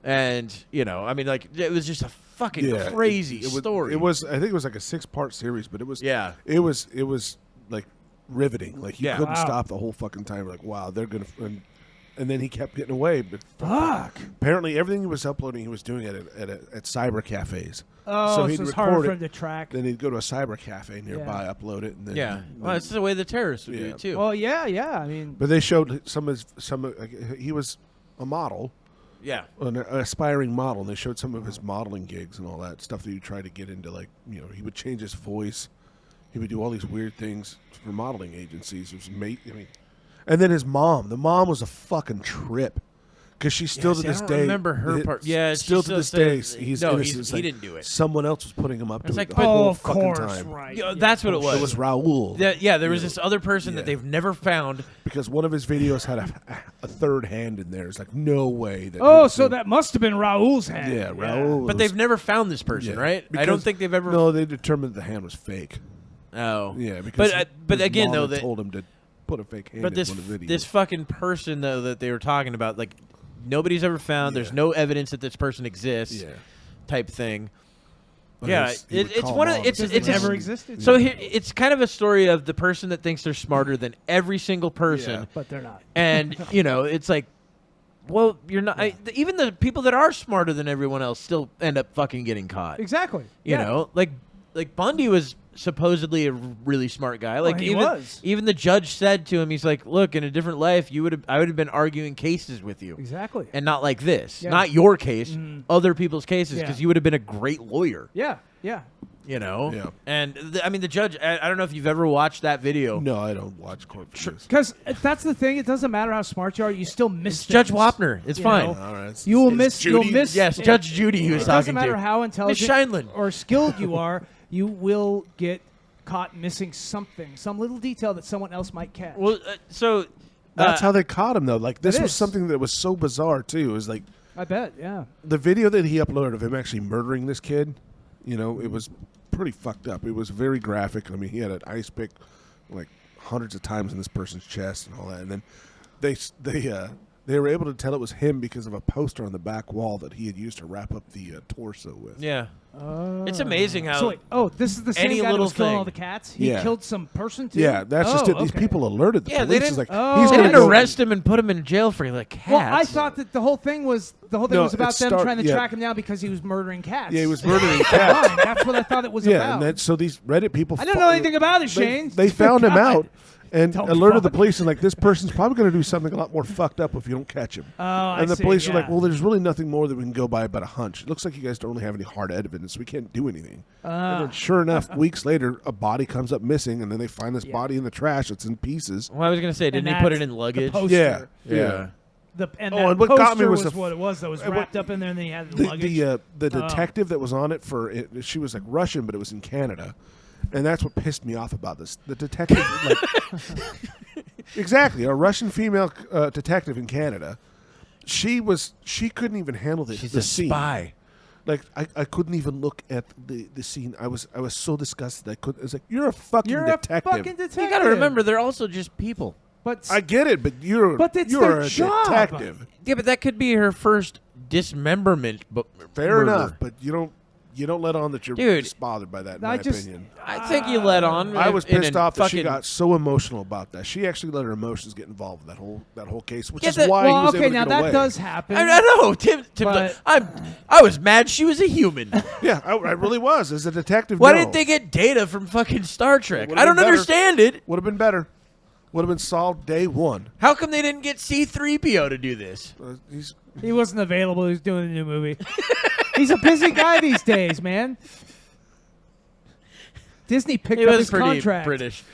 And you know, I mean, like it was just a fucking crazy story.
It was. I think it was like a 6-part series, but it was.
Yeah.
It was like riveting. Like you
Yeah.
couldn't
Wow.
stop the whole fucking time. Like wow, they're gonna. And then he kept getting away. But
Fuck.
apparently, everything he was uploading, he was doing it at cyber cafes.
Oh, so
he'd
it's harder
record
for
it,
him to track.
Then he'd go to a cyber cafe nearby, upload it, and then
yeah. Well, it's the way the terrorists would do
Yeah.
it too.
Well, yeah. I mean,
But they showed he was a model,
yeah.
an aspiring model, and they showed some of his modeling gigs and all that stuff that he tried to get into. Like he would change his voice, he would do all these weird things for modeling agencies. It was and then his mom. The mom was a fucking trip. Because she's still to
see,
this
I don't
day.
remember her part. Yeah,
still
she
to this
still
day,
says-
he's
no,
innocent.
he
It's like
didn't do it.
Someone else was putting him up to
It's
it
like,
the
but-
whole
of
fucking
course,
time.
right.
Yeah, that's what it was.
It was Raul.
Yeah, there was this other person that
Yeah.
they've never found.
Because one of his videos had a third hand in there. It's like no way. That
oh, so that must have been Raul's hand.
Yeah, Raul.
But
was-
they've never found this person,
yeah.
right? I don't
Because-
think they've ever.
No, they determined the hand was fake.
Oh,
Yeah, because
but
his
again
mom
though,
had
that
told him to put a fake hand
but
in
this
one of the videos.
this fucking person though that they were talking about, like nobody's ever found. There's
Yeah.
no evidence that this person exists.
Yeah.
Type thing.
But
Yeah,
he would
it's
call
one of
mom.
it's
Does
it's
it
a-
never existed?
So here, it's kind of a story of the person that thinks they're smarter than every single person,
Yeah.
But they're not.
and it's like Well, you're not. Even the people that are smarter than everyone else still end up fucking getting caught.
Exactly.
You know, like Bundy was supposedly a really smart guy. Like
he was.
Even the judge said to him, he's like, "Look, in a different life, I would have been arguing cases with you,
Exactly.
and not like this.
Yeah.
Not your case, other people's cases, because
Yeah.
you would have been a great lawyer."
Yeah. Yeah.
You know.
Yeah.
And the judge. I don't know if you've ever watched that video.
No, I don't watch court videos.
Because that's the thing. It doesn't matter how smart you are. You still miss
It's Judge
things.
Wapner. It's
You
fine.
know?
All right.
You will
It's
miss.
Judy?
You'll miss.
Yes, Judge Judy, who was
It
talking
doesn't matter
to.
how
Miss
intelligent
Scheinlin.
or skilled you are. You will get caught missing something, some little detail that someone else might catch.
Well, so
That's how they caught him, though. Like, this
It
was
is.
something that was so bizarre, too. It was like
I bet. Yeah.
the video that he uploaded of him actually murdering this kid, you know, it was pretty fucked up. It was very graphic. I mean, he had an ice pick like hundreds of times in this person's chest and all that. And then they were able to tell it was him because of a poster on the back wall that he had used to wrap up the torso with.
yeah. It's amazing how.
So wait, this is the same
any
guy that
little
was killing all
thing.
the cats. He
Yeah.
killed some person too.
Yeah, that's just it. These
okay.
people alerted the
Yeah, they
police. It's
didn't-
like,
Oh,
he's
They
I
going
didn't
to
arrest him and put him in jail for like cats.
Well, I thought that the whole thing was
No,
about
it
them
start-
trying to
yeah.
track him down because he was murdering cats.
Yeah, he was murdering cats.
Fine, that's what I thought it was
Yeah,
about.
and that, so these Reddit people.
I didn't know anything about it, Shane.
They found him
God.
out and
Don't
alerted the
fuck.
police, and like, this person's probably going to do something a lot more fucked up if you don't catch him.
Oh, I
And the
see,
police are
yeah.
like, well, there's really nothing more that we can go by but a hunch. It looks like you guys don't really have any hard evidence, so we can't do anything. And then sure enough, weeks later, a body comes up missing, and then they find this body in the trash. It's in pieces.
Well, I was gonna say, didn't he put it in luggage?
The poster.
Yeah,
Yeah.
And
Oh,
that
and what got
poster
me was
was
the-
what it was. That was
and what-
wrapped up in there, and then he had the luggage.
The detective that was on it for it, she was like Russian, but it was in Canada, and that's what pissed me off about this. The detective, like, exactly, a Russian female detective in Canada. She couldn't even handle the
She's
the
a
scene.
spy.
Like I couldn't even look at the scene. I was so disgusted. I couldn't. It's like, you're a fucking
You're
detective.
a fucking detective.
You gotta remember, they're also just people.
But
I get it, but you're
it's
you're
their
a
job.
detective.
Yeah, but that could be her first dismemberment.
Fair
murder.
enough, but you don't let on that you're
Dude,
just bothered by that. In
I
my
just-
opinion.
I think you let on.
I was
in
pissed
a
off that she
fucking-
got so emotional about that. She actually let her emotions get involved in that whole case, which
Yeah,
is
that-
why he
well,
was
okay,
able to
now
get
that
away.
does happen.
I know. Tim's
But-
like, I was mad she was a human.
Yeah, I really was as a detective.
Why
no.
didn't they get data from fucking Star Trek?
Would've
I don't
been better.
understand it.
Would have been better. Would have been solved day one.
How come they didn't get C-3PO to do this?
He wasn't available. He was doing a new movie. He's a busy guy these days, man. Disney picked
He
up
was
his
pretty
contract.
British.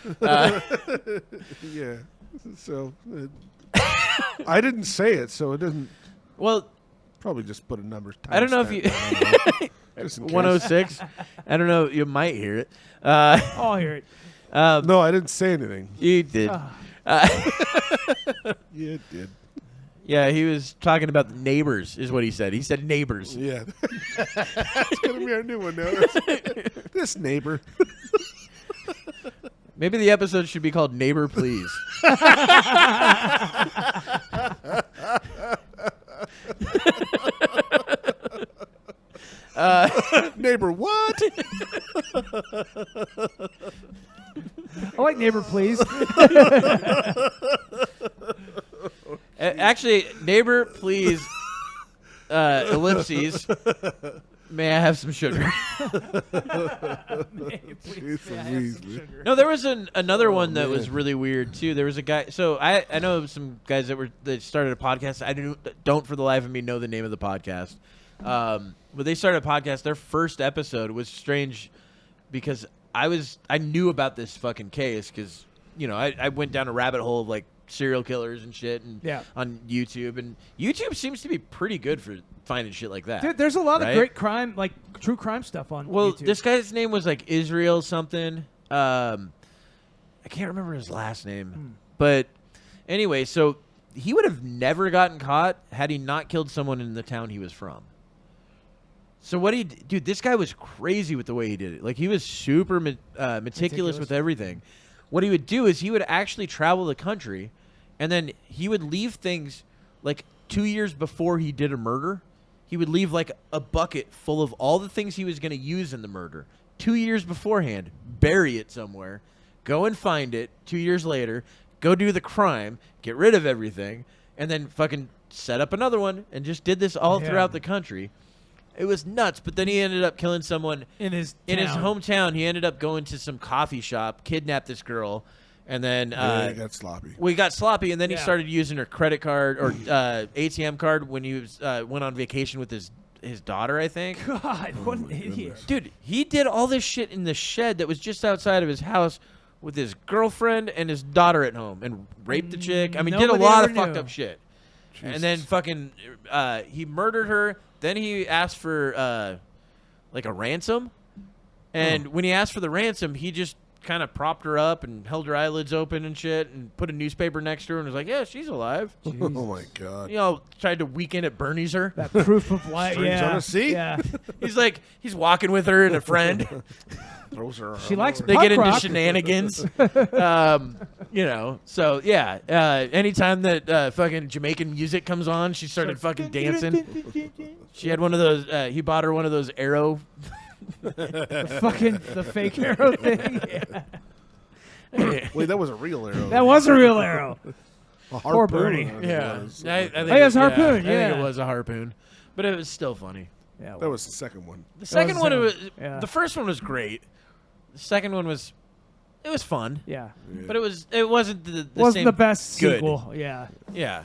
Yeah. So I didn't say it, so it doesn't.
Well,
Probably just put a number.
I don't know if you
Just in case.
106. I don't know. You might hear it.
I'll hear it.
No, I didn't say anything.
You did.
Yeah, it did.
Yeah, he was talking about the neighbors, is what he said. He said neighbors.
Yeah. That's going to be our new one now. This neighbor.
Maybe the episode should be called Neighbor Please.
Neighbor what?
I like Neighbor Please.
Actually, Neighbor Please, ellipses. May I have some sugar?
Jeez Louise, man.
No, there was another one that was really weird too. There was a guy. So I know some guys that started a podcast. I don't for the life of me know the name of the podcast. But they started a podcast. Their first episode was strange because I knew about this fucking case because I went down a rabbit hole of like serial killers and shit and on YouTube, and YouTube seems to be pretty good for finding shit like that.
Dude, there's a lot
right?
of great crime, like true crime stuff on
Well,
YouTube.
this guy's name was like Israel something. I can't remember his last name. But anyway, so he would have never gotten caught had he not killed someone in the town he was from. So dude, this guy was crazy with the way he did it. Like, he was super meticulous with everything. What he would do is he would actually travel the country, and then he would leave things like 2 years before he did a murder. He would leave like a bucket full of all the things he was going to use in the murder 2 years beforehand, bury it somewhere, go and find it 2 years later, go do the crime, get rid of everything, and then fucking set up another one and just did this all
Yeah.
throughout the country. It was nuts, but then he ended up killing someone
in his
hometown. He ended up going to some coffee shop, kidnapped this girl, and then
he got sloppy.
we got sloppy, and then he
Yeah.
started using her credit card or ATM card when he was went on vacation with his daughter, I think.
God, what an idiot.
Dude, he did all this shit in the shed that was just outside of his house with his girlfriend and his daughter at home and raped the chick. I mean, did a
Nobody
lot
ever
of fucked
knew.
up shit.
Jesus.
And then fucking he murdered her. Then he asked for like a ransom. And when he asked for the ransom, he just kind of propped her up and held her eyelids open and shit and put a newspaper next to her and was like, yeah, she's alive.
Oh my God.
You know, tried to weekend at Bernie's her.
That proof of life.
Strings
Yeah.
on a C?
Yeah.
He's walking with her and a friend.
Throws her
She likes
They
punk
get into
rock.
shenanigans. You know, so yeah. Anytime that fucking Jamaican music comes on, she started fucking dancing. She had one of those. He bought her one of those arrow.
the fake arrow thing. Yeah.
Wait, that was a real arrow.
That was a real arrow.
a
Poor
harpoon,
Bernie.
I think
Yeah,
it was.
I think
it was harpoon,
I think
yeah.
it was a harpoon, but it was still funny.
Yeah.
That was the second one.
The second
was,
one,
yeah.
the first one was great. The second one was fun,
Yeah.
but it wasn't the
Wasn't
same
the best
good.
sequel. Yeah.
Yeah.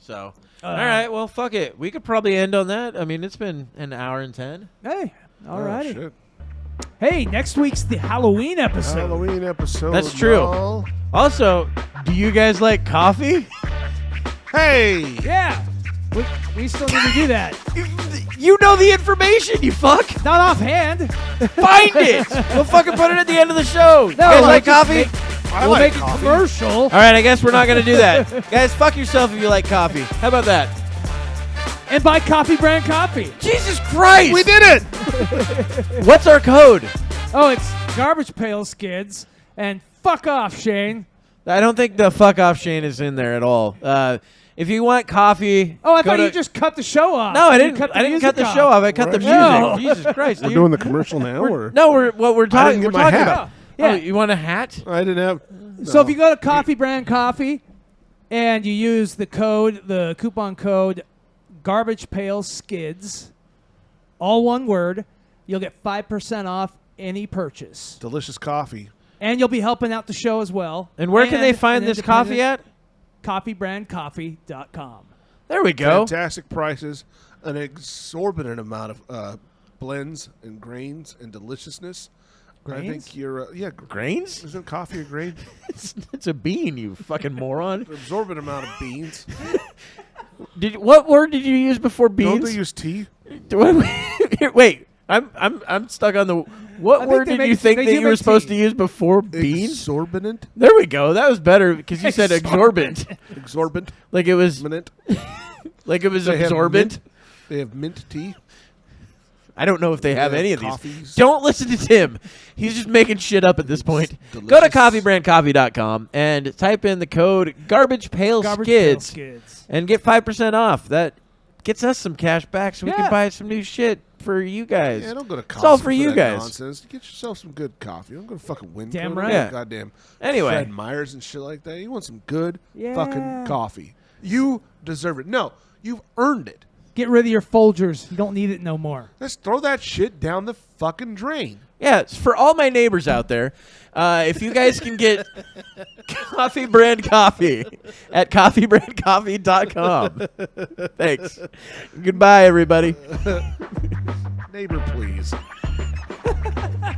So, all right. Well, fuck it. We could probably end on that. I mean, it's been an hour and 10.
Hey. All
Oh,
righty.
shit.
Hey, next week's the Halloween episode.
Halloween episode.
That's true.
y'all.
Also, do you guys like coffee?
Hey.
Yeah. We still need to do that.
You know the information, you fuck.
Not offhand.
Find it. We'll fucking put it at the end of the show. You guys
we'll
like
just
coffee?
We'll make a commercial.
All right, I guess we're not going to do that. Guys, fuck yourself if you like coffee. How about that?
And buy Coffee Brand Coffee.
Jesus Christ.
We did it.
What's our code?
Oh, it's Garbage Pail Skids. And fuck off, Shane.
I don't think the fuck off Shane is in there at all. If you want coffee,
Oh, I
go
thought
to-
you just cut the show off.
No, I
You
didn't.
cut the
I didn't
music
cut the
off.
show off. I cut the music.
No.
Jesus Christ,
We're
dude.
doing the commercial now, or
No, we're talking.
I didn't
We're
get my
talking
hat.
about.
Yeah.
Oh, you want a hat?
I didn't have.
So if you go to Coffee Brand Coffee and you use the coupon code Garbage Pail Skids, all one word, you'll get 5% off any purchase.
Delicious coffee.
And you'll be helping out the show as well.
And where can they
And
find
an
this coffee at?
CoffeeBrandCoffee.com.
There we go.
Fantastic prices, an exorbitant amount of blends and grains and deliciousness. I
Grains?
think you're
Grains?
Isn't coffee a grain?
It's a bean, you fucking moron.
An exorbitant amount of beans.
What word did you use before beans?
Don't they use tea?
Wait, I'm stuck on the. What
think
word
they
did you
make-
think
they
that
do
you were
make
supposed
tea.
to use before beans?
Exorbitant.
There we go. That was better because you said exorbitant.
Exorbitant.
Like it was.
Minute.
Like it was
They have
absorbent.
mint. They have mint tea.
I don't know if they have
have
any of these.
coffees.
Don't listen to Tim. He's just making shit up at this point. Go to
delicious.
coffeebrandcoffee.com and type in the code Garbage Pail
Garbage Pail
Skids
Skids.
and get 5% off. That gets us some cash back so we
Yeah.
can buy some new shit for you guys.
Yeah, don't go to Costco
It's all for you
that
guys.
Nonsense. Get yourself some good coffee. Don't go to fucking Winco.
Damn
Don't
right.
go to
Yeah.
Goddamn
Anyway.
Fred Meyers and shit like that. You want some good
Yeah.
fucking coffee. You deserve it. No, you've earned it.
Get rid of your Folgers. You don't need it no more.
Let's throw that shit down the fucking drain.
Yeah, it's for all my neighbors out there, if you guys can get Coffee Brand Coffee at coffeebrandcoffee.com. Thanks. Goodbye, everybody.
Neighbor, please.